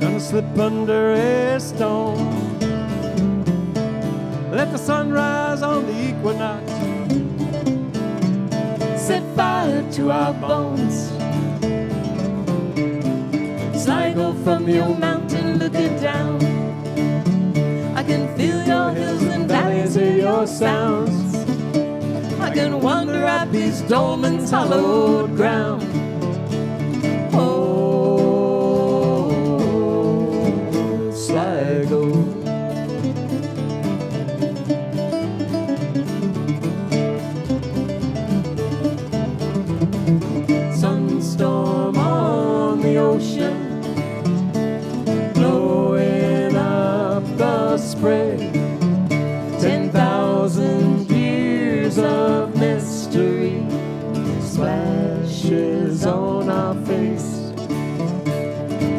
gonna slip under a stone. Let the sun rise on the equinox, Set fire to our bones. Sligo from your mountain looking down. I can feel your hills and valleys, hear your sounds. I can wander up these dolmens' hallowed ground. Oh, Sligo. Sunstorm on the ocean, blowing up the spray. 10,000 years of mystery, splashes on our face,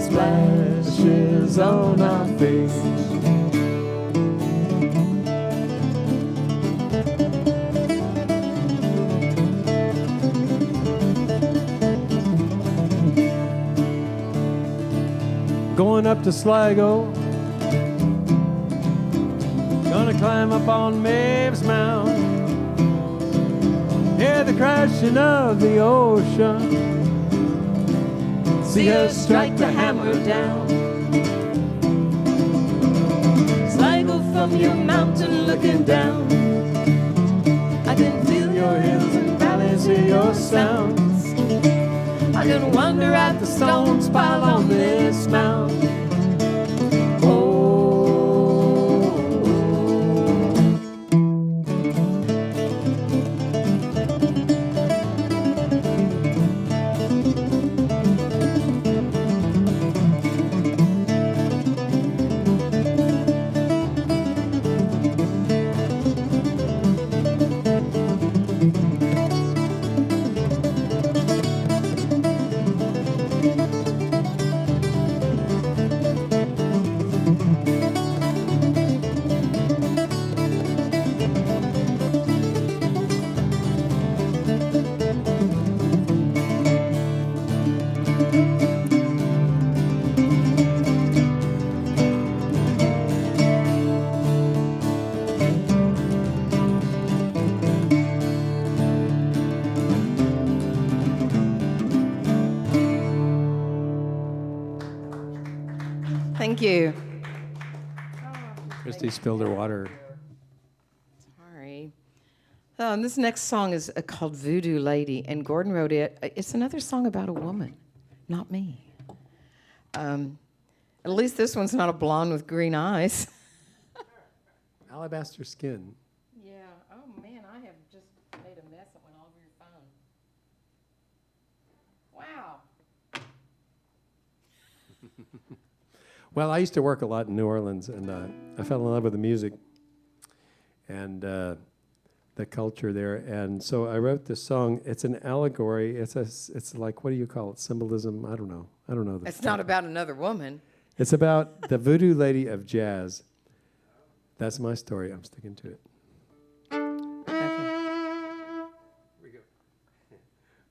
splashes on our face. Going up to Sligo, gonna climb up on Maeve's Mound, hear the crashing of the ocean, See her strike the hammer down. Sligo from your mountain looking down. I can feel your hills and valleys, hear your sounds. I can wonder at the stones piled on this mound. Thank you. Christy spilled her water. Sorry. This next song is called Voodoo Lady, and Gordon wrote it. It's another song about a woman, not me. At least this one's not a blonde with green eyes. Alabaster skin. Yeah. Oh, man, I have just made a mess that went all over your phone. Wow. Well, I used to work a lot in New Orleans, and I fell in love with the music and the culture there. And so I wrote this song. It's an allegory. It's like, what do you call it? Symbolism? I don't know. It's not about another woman. It's about the voodoo lady of jazz. That's my story. I'm sticking to it. Okay. Here we go.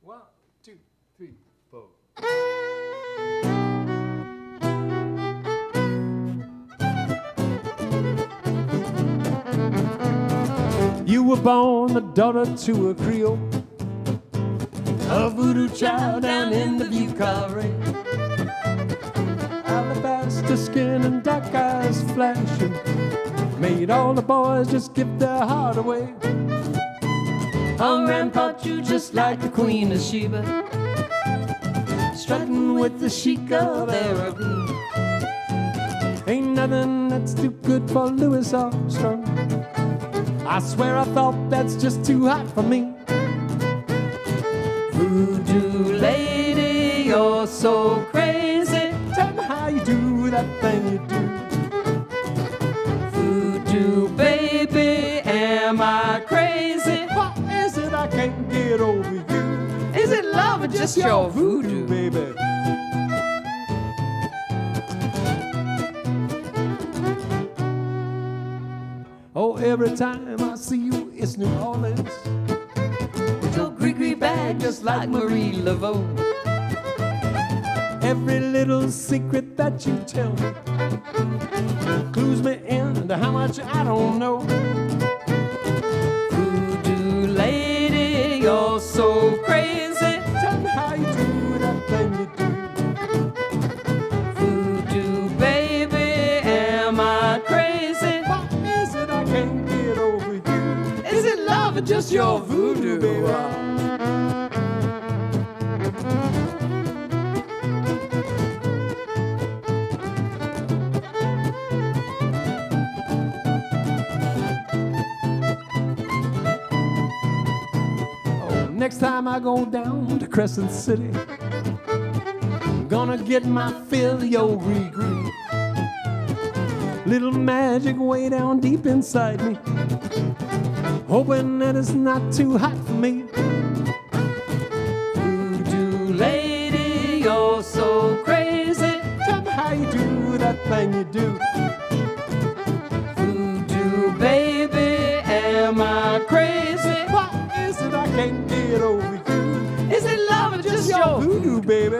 1, 2, 3, 4. You were born the daughter to a Creole, A voodoo child down in the view carré. alabaster skin and dark eyes flashing, made all the boys just give their heart away. On rampart you just like the Queen of Sheba, strutting with the chic of Aragon. Ain't nothing that's too good for Louis Armstrong. I swear I thought that's just too hot for me. Voodoo lady, you're so crazy. Tell me how you do that thing you do. Voodoo baby, am I crazy? What is it I can't get over you? Is it love or just your voodoo? baby? Oh, every time I see you, it's New Orleans. With your Greek bag just like Marie Laveau. Every little secret that you tell me clues me in to how much I don't know. Voodoo lady, you're so crazy. Tell me how you do that thing you do. Voodoo baby, am I crazy? Why is it I can't get over you? Is it love or just your voodoo, baby? Next time I go down to Crescent City, I'm gonna get my fill of your gree-gree. Little magic way down deep inside me, hoping that it's not too hot for me. Voodoo lady, you're so crazy. Tell me how you do that thing you do. Voodoo baby, am I crazy? Why is it I can't get over you? Is it love or just your Voodoo, baby.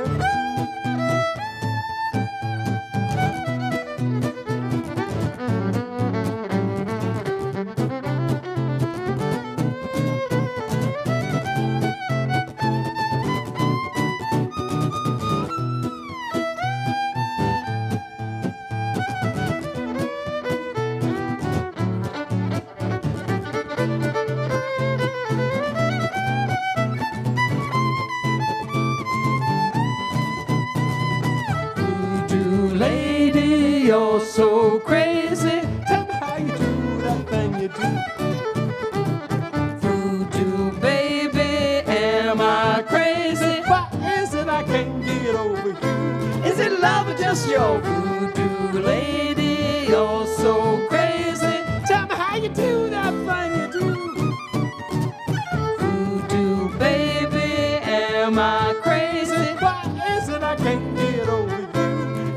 You're so crazy. Tell me how you do that thing you do. Voodoo baby, am I crazy? Why is it I can't get over you? Is it love or just your voodoo lady? You're so crazy. Tell me how you do that thing you do. Voodoo baby, am I crazy? Why is it I can't get over you?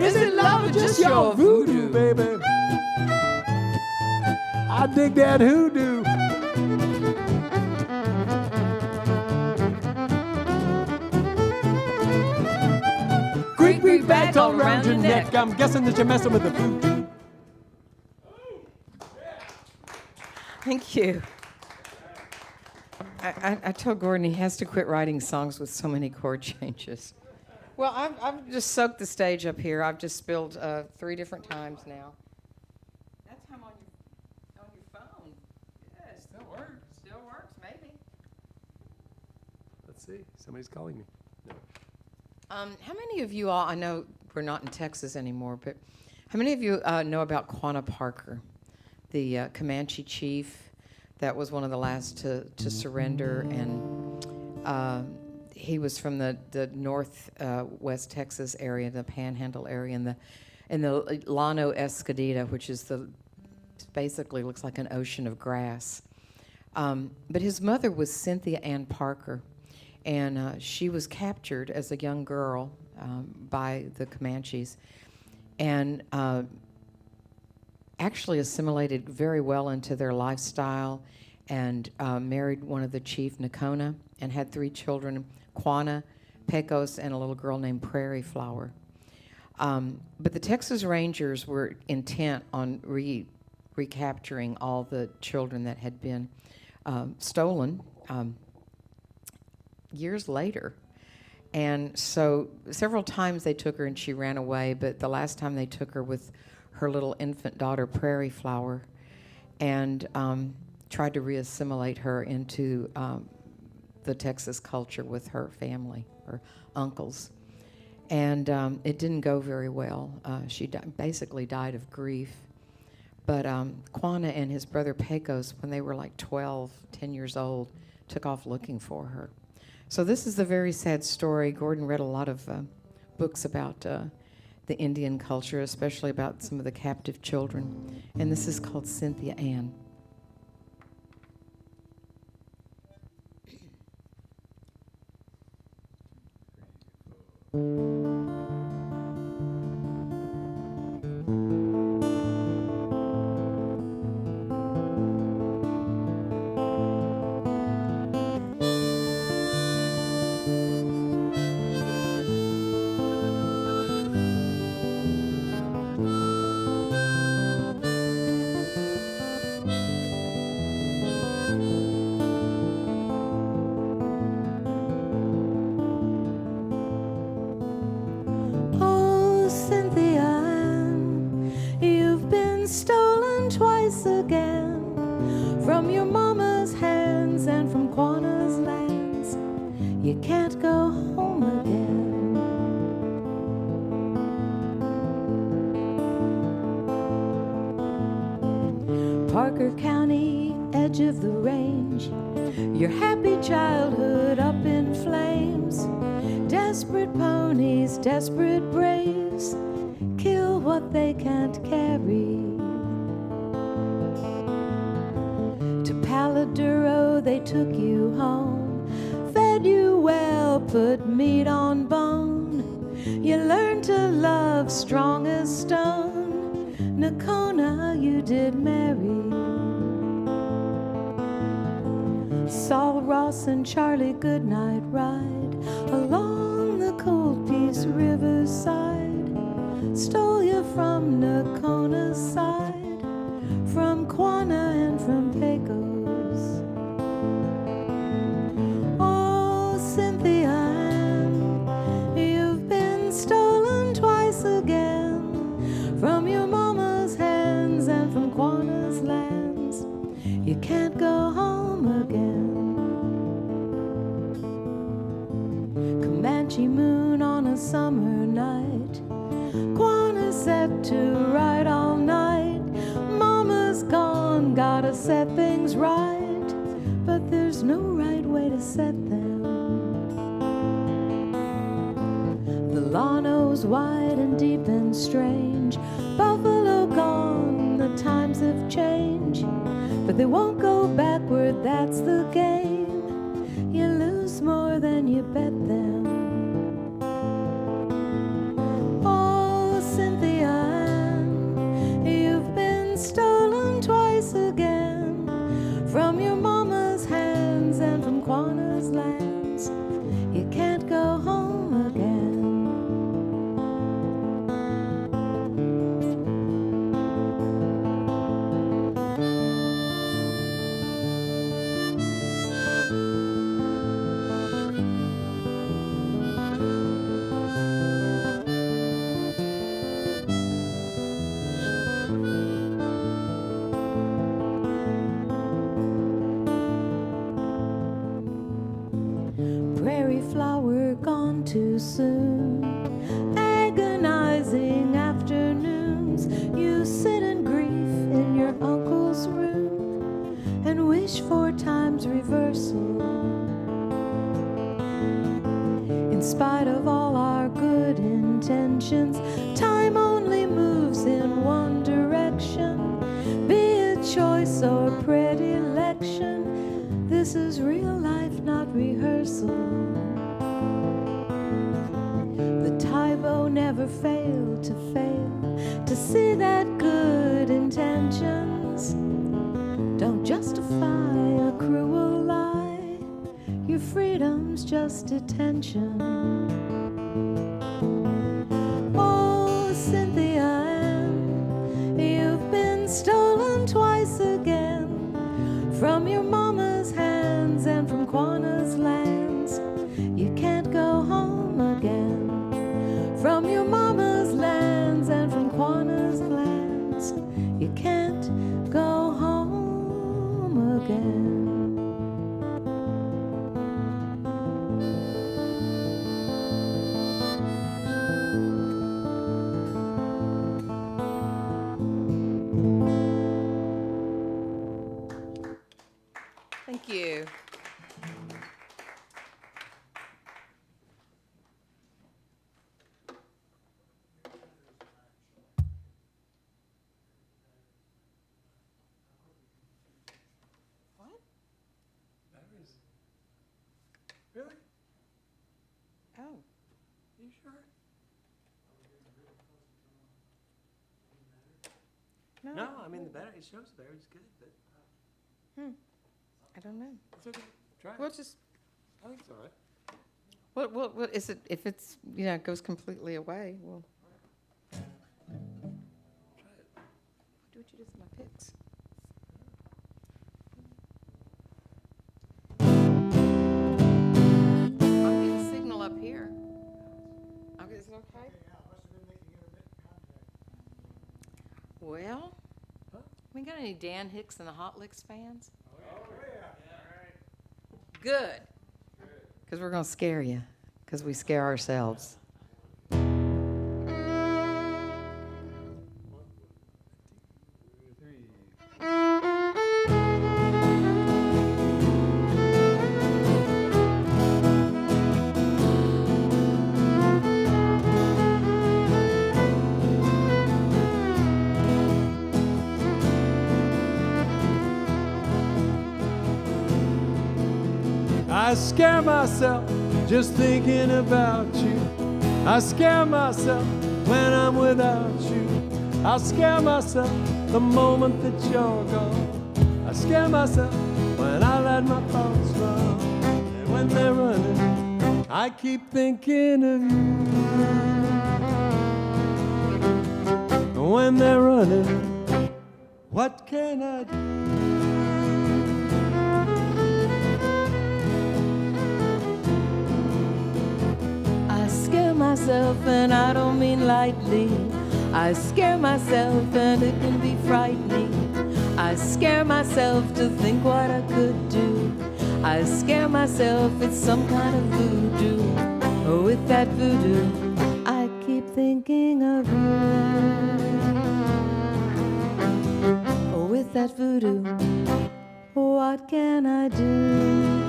Is it love or just your voodoo, baby? I dig that hoodoo. Greek, Greek back all around your neck. I'm guessing that you're messing with the voodoo. Thank you. I told Gordon he has to quit writing songs with so many chord changes. Well, I've just soaked the stage up here. I've just spilled 3 different times now. That's how I'm on your phone. Yeah, it still works. Still works, maybe. Let's see. Somebody's calling me. No. How many of you all, I know we're not in Texas anymore, but how many of you know about Quanah Parker, the Comanche chief that was one of the last to surrender? And he was from the north west Texas area, the Panhandle area, in the Llano Escondida, which is basically looks like an ocean of grass. But his mother was Cynthia Ann Parker, and she was captured as a young girl by the Comanches, and actually assimilated very well into their lifestyle, and married one of the chief, Nakona, and had 3 children, Quanah, Pecos, and a little girl named Prairie Flower. But the Texas Rangers were intent on recapturing all the children that had been stolen years later. And so several times they took her and she ran away, but the last time they took her with her little infant daughter, Prairie Flower, and tried to reassimilate her into the Texas culture with her family, her uncles. And it didn't go very well. She basically died of grief. But Quanah and his brother Pecos, when they were like 10 years old, took off looking for her. So this is a very sad story. Gordon read a lot of books about the Indian culture, especially about some of the captive children. And this is called Cynthia Ann. range. Your happy childhood up in flames. Desperate ponies, desperate braves, kill what they can't carry. To Paladuro they took you home, fed you well, put meat on bone. You learned to love strong as stone. Nakona you did marry. Saul Ross and Charlie Goodnight ride along the Cold Peace Riverside. Stole you from Nakona's side, from Quanah and from Pecos. Oh, Cynthia Ann, you've been stolen twice again, from your mama's hands and from Quanah's lands. You can't go home again. Comanche moon on a summer night, Quanah set to ride all night. Mama's gone, gotta set things right, but there's no right way to set them. The Llano's wide and deep and strange, Buffalo gone, the times have changed, but they won't go backward, that's the game. You lose more than you bet them. Oh, Cynthia Ann, you've been stolen twice again, from your mama's hands and from Quanah's lands. You can't go home again. Prairie flower gone too soon. Agonizing afternoons, you sit in grief in your uncle's room and wish for time's reversal. In spite of all our good intentions, time only moves in one direction. Be it choice or predilection, this is real life, not rehearsal. The Tybo never failed to see that good intentions don't justify a cruel lie. Your freedom's just detention. Oh, Cynthia Ann, you've been stolen twice again, from your mama's hands and from Quanah's lands. You can't go home again. From your mama's lands and from Quanah's lands. You can't go home again. Thank you. What? Really? Oh. You sure? No, I mean the battery. It shows the battery's good, but I don't know. it's okay. Try it. We'll just. I think it's all right. What is it? If it's goes completely away, well. Try it. Do what you did for my picks. I'll get a signal up here. Is it okay? Well, Huh? we got any Dan Hicks and the Hot Licks fans? Good. Because we're going to scare you, because we scare ourselves. I scare myself just thinking about you. I scare myself when I'm without you. I scare myself the moment that you're gone. I scare myself when I let my thoughts run. And when they're running, I keep thinking of you. And when they're running, what can I do? I scare myself, and I don't mean lightly. I scare myself, and it can be frightening. I scare myself to think what I could do. I scare myself, it's some kind of voodoo. Oh, with that voodoo, I keep thinking of you. Oh, with that voodoo, what can I do?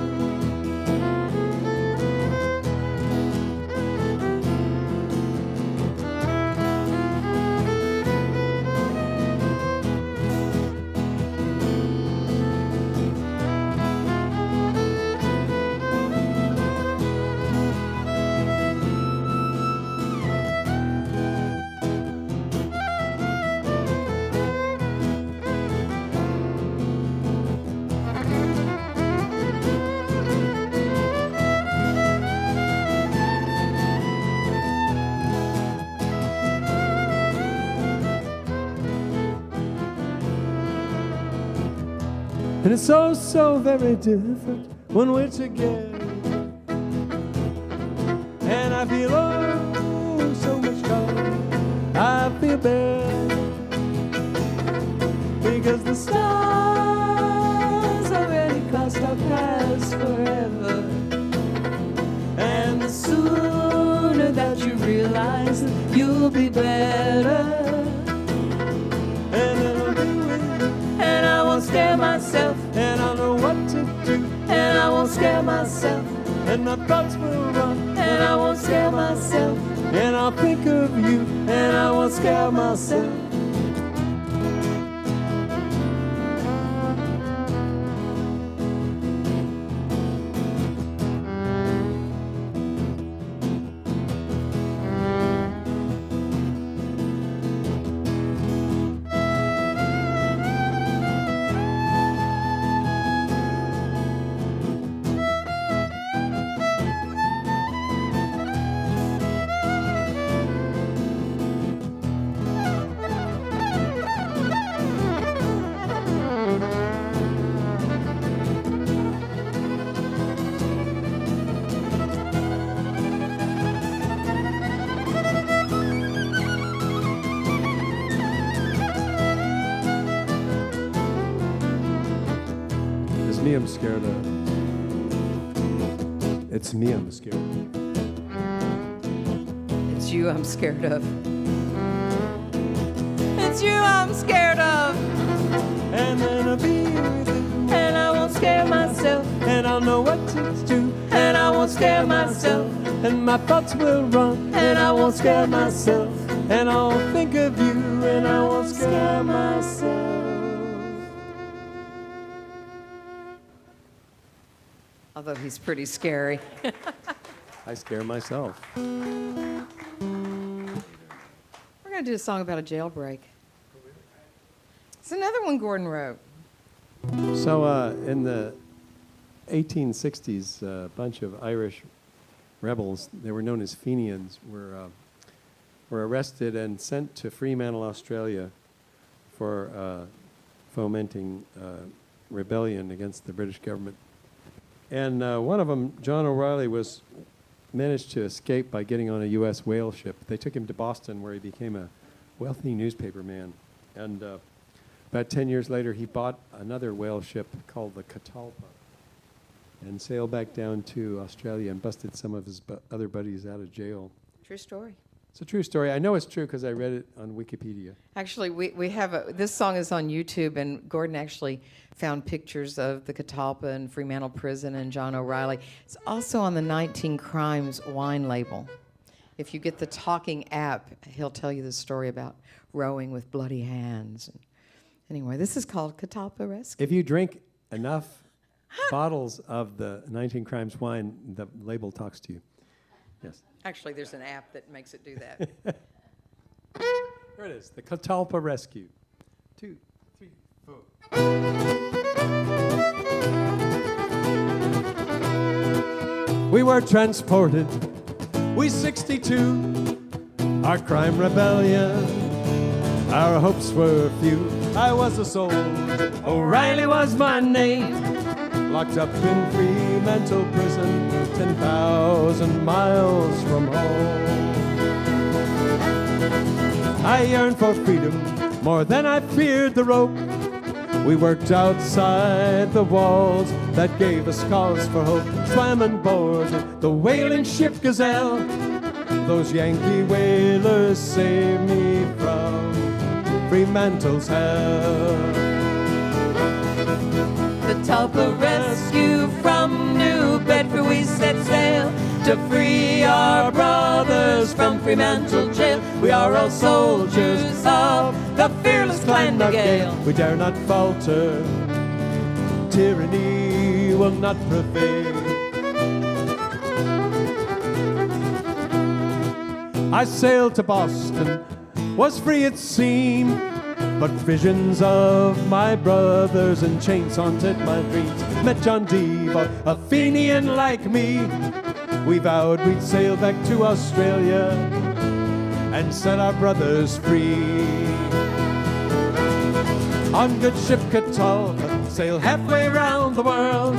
And it's so, so very different when we're together. And I feel, oh, so much calmer. I feel better. Because the stars already crossed our paths forever. And the sooner that you realize that you'll be better. And then I'll be with you. And I won't scare myself, And I'll know what to do. and I won't scare myself, And my thoughts will run. and I won't scare myself, And I'll think of you. and I won't scare myself. It's me I'm scared of. It's me I'm scared of. It's you I'm scared of. It's you I'm scared of. And then I'll be with you. And I won't scare myself, And I'll know what to do. and I won't scare myself, And my thoughts will run. and I won't scare myself, And I'll think of you. And I won't scare myself. Although he's pretty scary. I scare myself. We're going to do a song about a jailbreak. It's another one Gordon wrote. So in the 1860s, a bunch of Irish rebels, they were known as Fenians, were arrested and sent to Fremantle, Australia for fomenting rebellion against the British government. And one of them, John O'Reilly, managed to escape by getting on a U.S. whale ship. They took him to Boston, where he became a wealthy newspaper man. And about 10 years later, he bought another whale ship called the Catalpa and sailed back down to Australia and busted some of his other buddies out of jail. True story. It's a true story. I know it's true because I read it on Wikipedia. Actually, we have this song is on YouTube, and Gordon actually found pictures of the Catalpa and Fremantle Prison and John O'Reilly. It's also on the 19 Crimes wine label. If you get the talking app, he'll tell you the story about rowing with bloody hands. Anyway, this is called Catalpa Rescue. If you drink enough bottles of the 19 Crimes wine, the label talks to you. Yes. Actually, there's an app that makes it do that. Here it is, the Catalpa Rescue. 2, 3, 4. We were transported, we 62, our crime rebellion, our hopes were few. I was a soldier, O'Reilly was my name, locked up in Fremantle prison, 10,000 miles from home. I yearned for freedom more than I feared the rope. We worked outside the walls that gave us cause for hope. Swam and boarded the whaling ship Gazelle. Those Yankee whalers saved me from Fremantle's hell. The Talpa Rescue from New Bedford, we set sail to free our brothers from Fremantle jail. We are all soldiers of the fearless Clan Gale. We dare not falter, tyranny will not prevail. I sailed to Boston, was free it seemed, but visions of my brothers in chains haunted my dreams. Met John Devo, a Fenian like me. We vowed we'd sail back to Australia and set our brothers free. On good ship Catalpa, sail halfway round the world.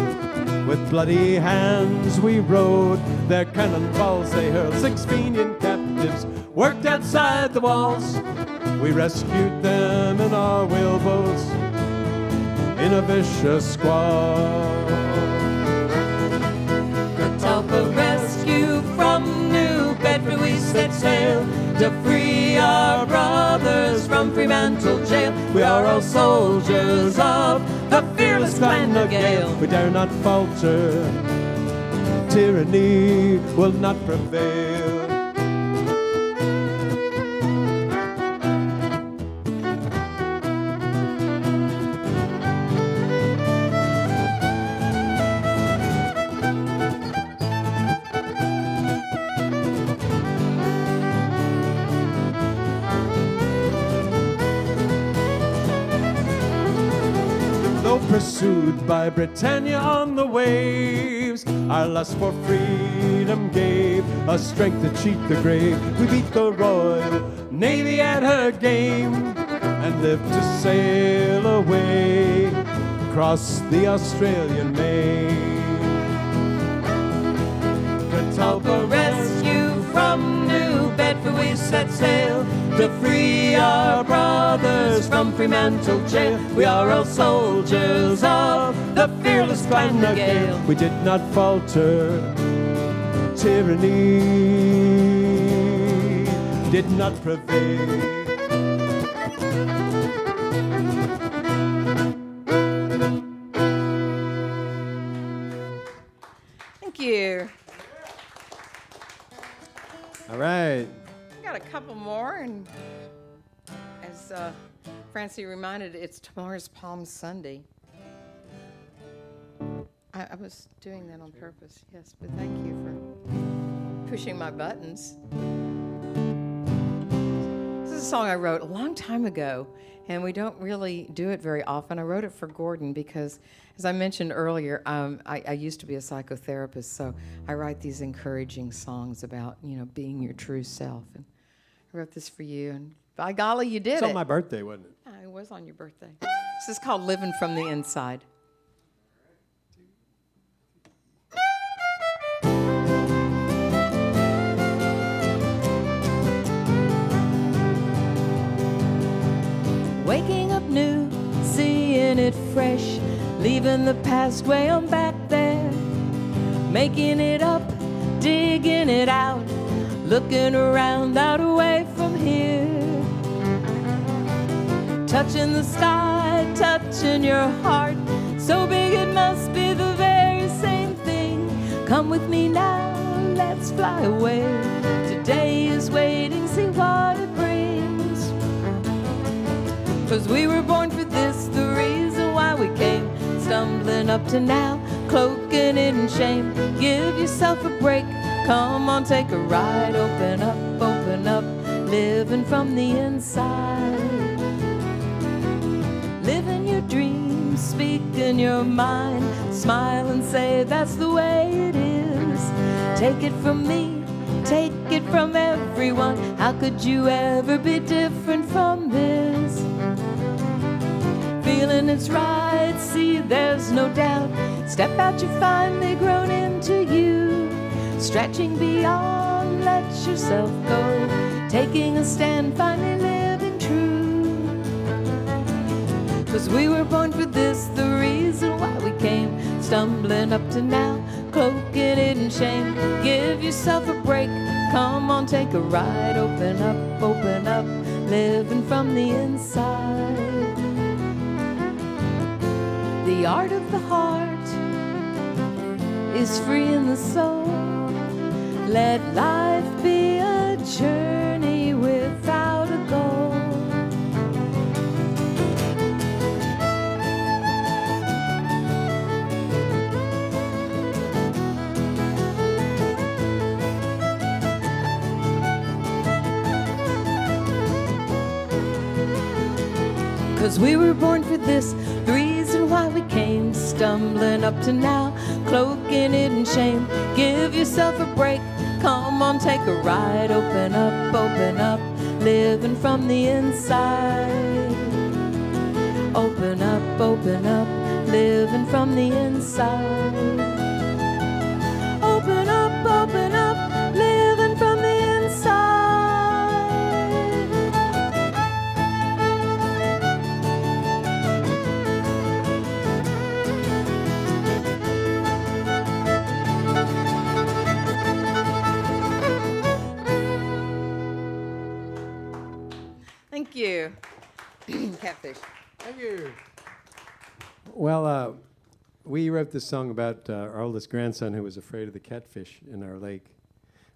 With bloody hands we rode, their cannonballs they hurled. 6 Fenian captives worked outside the walls. We rescued them in our whaleboats in a vicious squall. Talpa Rescue from New Bedford, we set sail to free our brothers from Fremantle jail. We are all soldiers of the fearless Clan Gale. We dare not falter, tyranny will not prevail. Pursued by Britannia on the waves, our lust for freedom gave us strength to cheat the grave. We beat the Royal Navy at her game and lived to sail away across the Australian main. Catalpa Rescue from New Bedford, we set sail to free our brothers from Fremantle jail. We are all soldiers of the fearless Clan Gale. We did not falter, tyranny did not prevail. Thank you. All right. Got a couple more, and as Francie reminded, it's tomorrow's Palm Sunday. I was doing that on purpose, yes, but thank you for pushing my buttons. This is a song I wrote a long time ago, and we don't really do it very often. I wrote it for Gordon because, as I mentioned earlier, I used to be a psychotherapist, so I write these encouraging songs about, being your true self. And I wrote this for you, and by golly, you did it. It's on my birthday, wasn't it? Yeah, it was on your birthday. This is called Living from the Inside. Waking up new, seeing it fresh, leaving the past way on back there, making it up, digging it out, looking around out away from here, touching the sky, touching your heart, so big it must be the very same thing. Come with me now, let's fly away. Today is waiting, see what it brings. 'Cause we were born for this, the reason why we came, stumbling stumbling up to now, cloaking it in shame. Give yourself a break, come on, take a ride. Open up, living from the inside. Living your dreams, speak in your mind, smile and say that's the way it is. Take it from me, take it from everyone. How could you ever be different from this? Feeling it's right, see there's no doubt. Step out, you finally grown into you. Stretching beyond, let yourself go. Taking a stand, finally living true. 'Cause we were born for this, the reason why we came. Stumbling up to now, cloaking it in shame. Give yourself a break, come on, take a ride. Open up, living from the inside. The art of the heart is free in the soul. Let life be a journey without a goal. 'Cause we were born for this, the reason why we came. Stumbling up to now, cloaking it in shame. Give yourself a break, come on, take a ride. Open up, living from the inside. Open up, living from the inside. Open up, living from the inside. Thank you. Catfish. Thank you. Well, we wrote this song about our oldest grandson who was afraid of the catfish in our lake.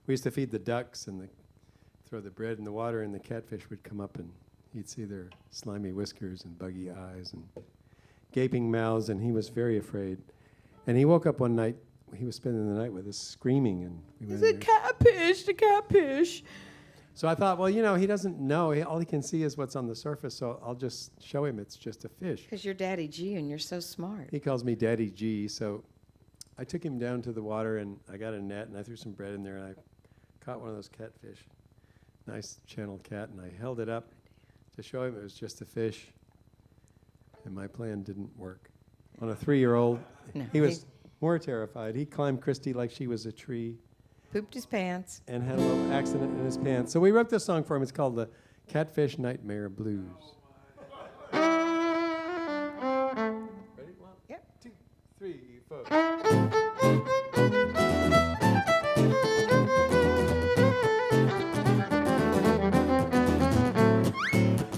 We used to feed the ducks and throw the bread in the water, and the catfish would come up, and he'd see their slimy whiskers and buggy eyes and gaping mouths, and he was very afraid. And he woke up one night. He was spending the night with us, screaming, and we went in there. Catfish, the catfish. So I thought, well, he doesn't know. All he can see is what's on the surface, so I'll just show him it's just a fish. Because you're Daddy G and you're so smart. He calls me Daddy G, so I took him down to the water, and I got a net, and I threw some bread in there, and I caught one of those catfish. Nice channeled cat, and I held it up to show him it was just a fish, and my plan didn't work. On a 3-year-old, No, he was more terrified. He climbed Christy like she was a tree. Pooped his pants. And had a little accident in his pants. So we wrote this song for him. It's called the Catfish Nightmare Blues. Ready? 1, Yep. 2, 3, 4.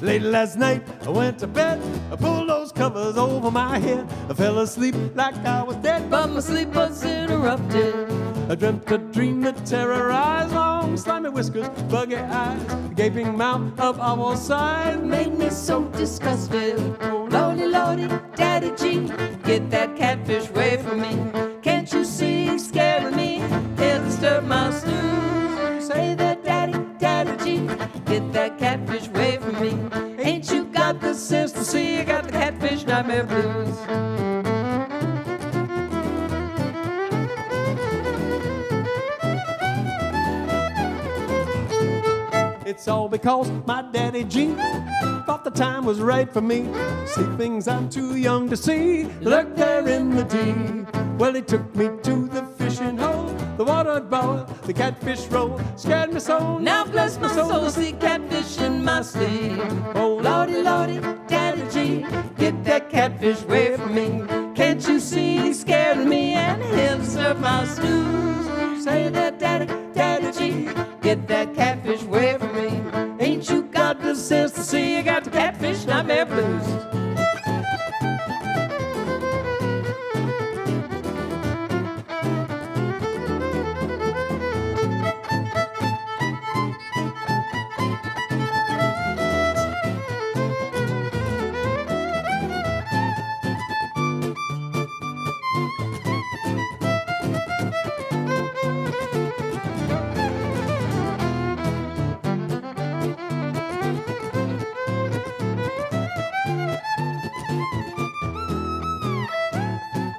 Late last night, I went to bed. I pulled those covers over my head. I fell asleep like I was dead, But my sleep was interrupted. I dreamt a dream that terrorized. Long slimy whiskers, buggy eyes, a gaping mouth of owl size. Made me so disgusted. Oh, Lordy, Lordy, Daddy G, get that catfish away from me. Can't you see he's scaring me? He'll disturb my snooze. Say that, Daddy, Daddy G, get that catfish away from me. Ain't you got the sense to see you got the catfish nightmare blues? It's all because my Daddy G thought the time was right for me. See things I'm too young to see, lurk there in the deep. Well, he took me to the fishing hole. The water had boiled, the catfish roll scared me so. Now bless my soul, see catfish in my sleep. Oh, Lordy, Lordy, Daddy G, get that catfish away from me. Can't you see he's scaring me and he'll disturb my snooze? Say that, Daddy, Daddy G, get that catfish away from me. Ain't you got the sense to see you got the catfish nightmare blues?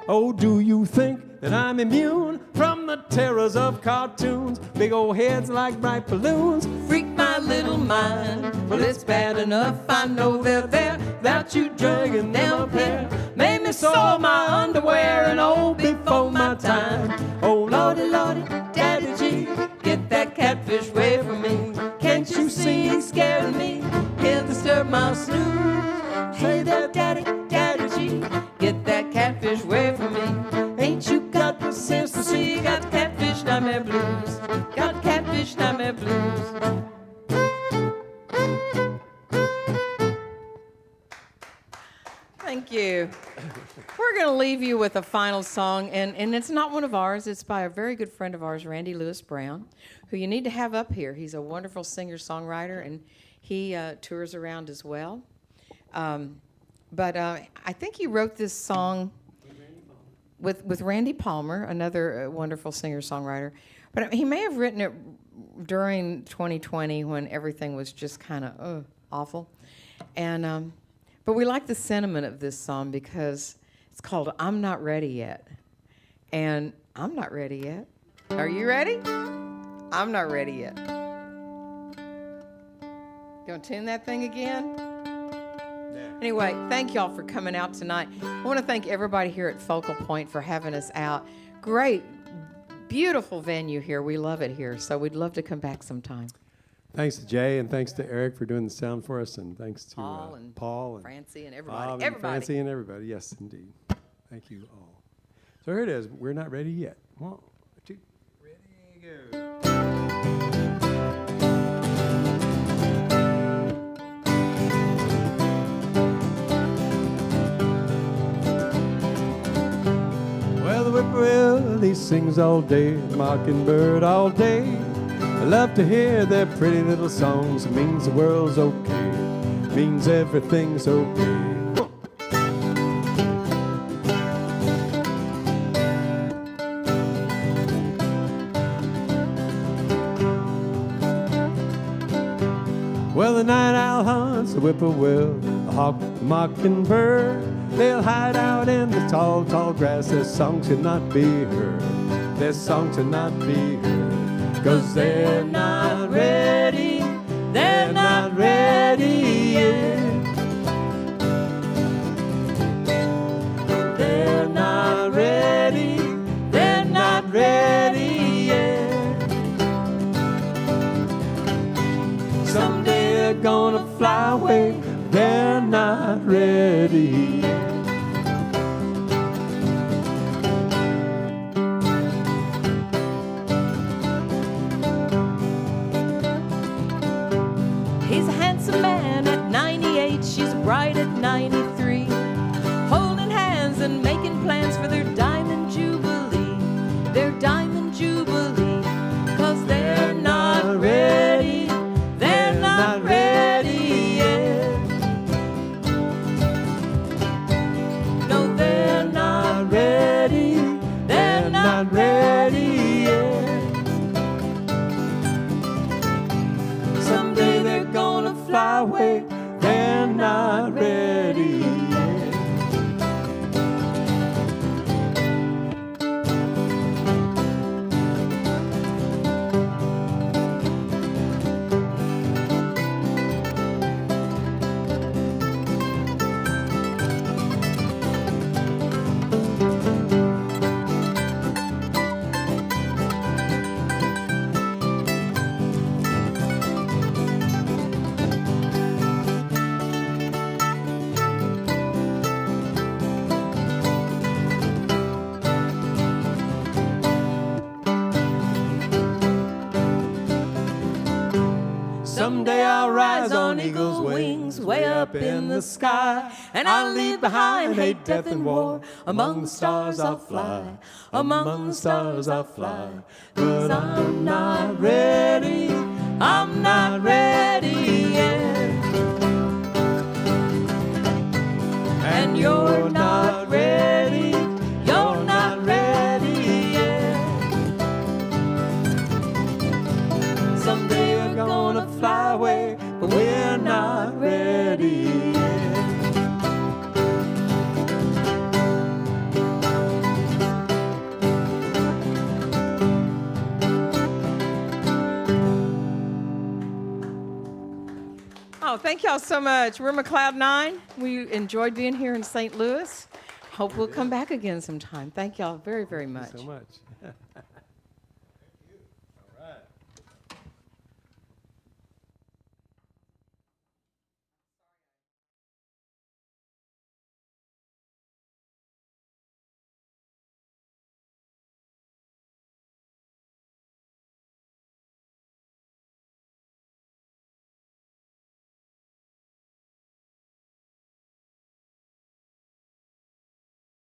Oh, do you think that I'm immune from the terrors of cartoons? Big old heads like bright balloons. Freak my little mind. Well, it's bad enough, I know they're there, without you dragging them up here. Made me soil my underwear and old before my time. Oh, lordy, lordy, daddy G, get that catfish away from me. Can't you see he's scaring me? He'll disturb my snooze. Say that, daddy, daddy G, get that catfish away from me. Ain't you got the sense to see? Got catfish nightmare blues. Got catfish nightmare blues. Thank you. We're going to leave you with a final song, and it's not one of ours. It's by a very good friend of ours, Randy Lewis Brown, who you need to have up here. He's a wonderful singer-songwriter, and he tours around as well. But I think he wrote this song with Randy Palmer, another wonderful singer-songwriter. But he may have written it during 2020 when everything was just kind of awful. And but we like the sentiment of this song because it's called I'm Not Ready Yet. And I'm not ready yet. Are you ready? I'm not ready yet. Gonna tune that thing again? Anyway, thank y'all for coming out tonight. I want to thank everybody here at Focal Point for having us out. Great, beautiful venue here. We love it here, so we'd love to come back sometime. Thanks to Jay, and thanks to Eric for doing the sound for us, and thanks to Paul and Francie and everybody. Bob and Francie and everybody. Yes, indeed. Thank you all. So here it is. We're not ready yet. 1, 2, ready, go. Well, the whippoorwill, he sings all day, the mockingbird all day. I love to hear their pretty little songs. It means the world's okay. It means everything's okay. Well, the night owl hunts the whippoorwill, the hawk, the mockingbird. They'll hide out in the tall, tall grass. Their songs cannot be heard. Their songs cannot be heard. 'Cause they're not ready, they're not ready yet. They're not ready, they're not ready yet. Someday they're gonna fly away, they're not ready yet. Bright at 93, holding hands and making plans for their diamond jubilee, their diamond jubilee. 'Cause they're not ready, they're not ready yet. No, they're not ready, they're not ready yet. Someday they're gonna fly away, they're not ready yet. Someday I'll rise on eagle's wings way up in the sky, and I'll leave behind hate, death, and war. Among the stars I'll fly, among the stars I'll fly. But I'm not ready, I'm not ready yet. And you're not ready, you're not ready yet. Someday we're gonna fly away, but we're not ready yet. Wow, thank y'all so much. We're McLeod Nine. We enjoyed being here in St. Louis. Hope we'll come back again sometime. Thank y'all very, very much. Thank you so much.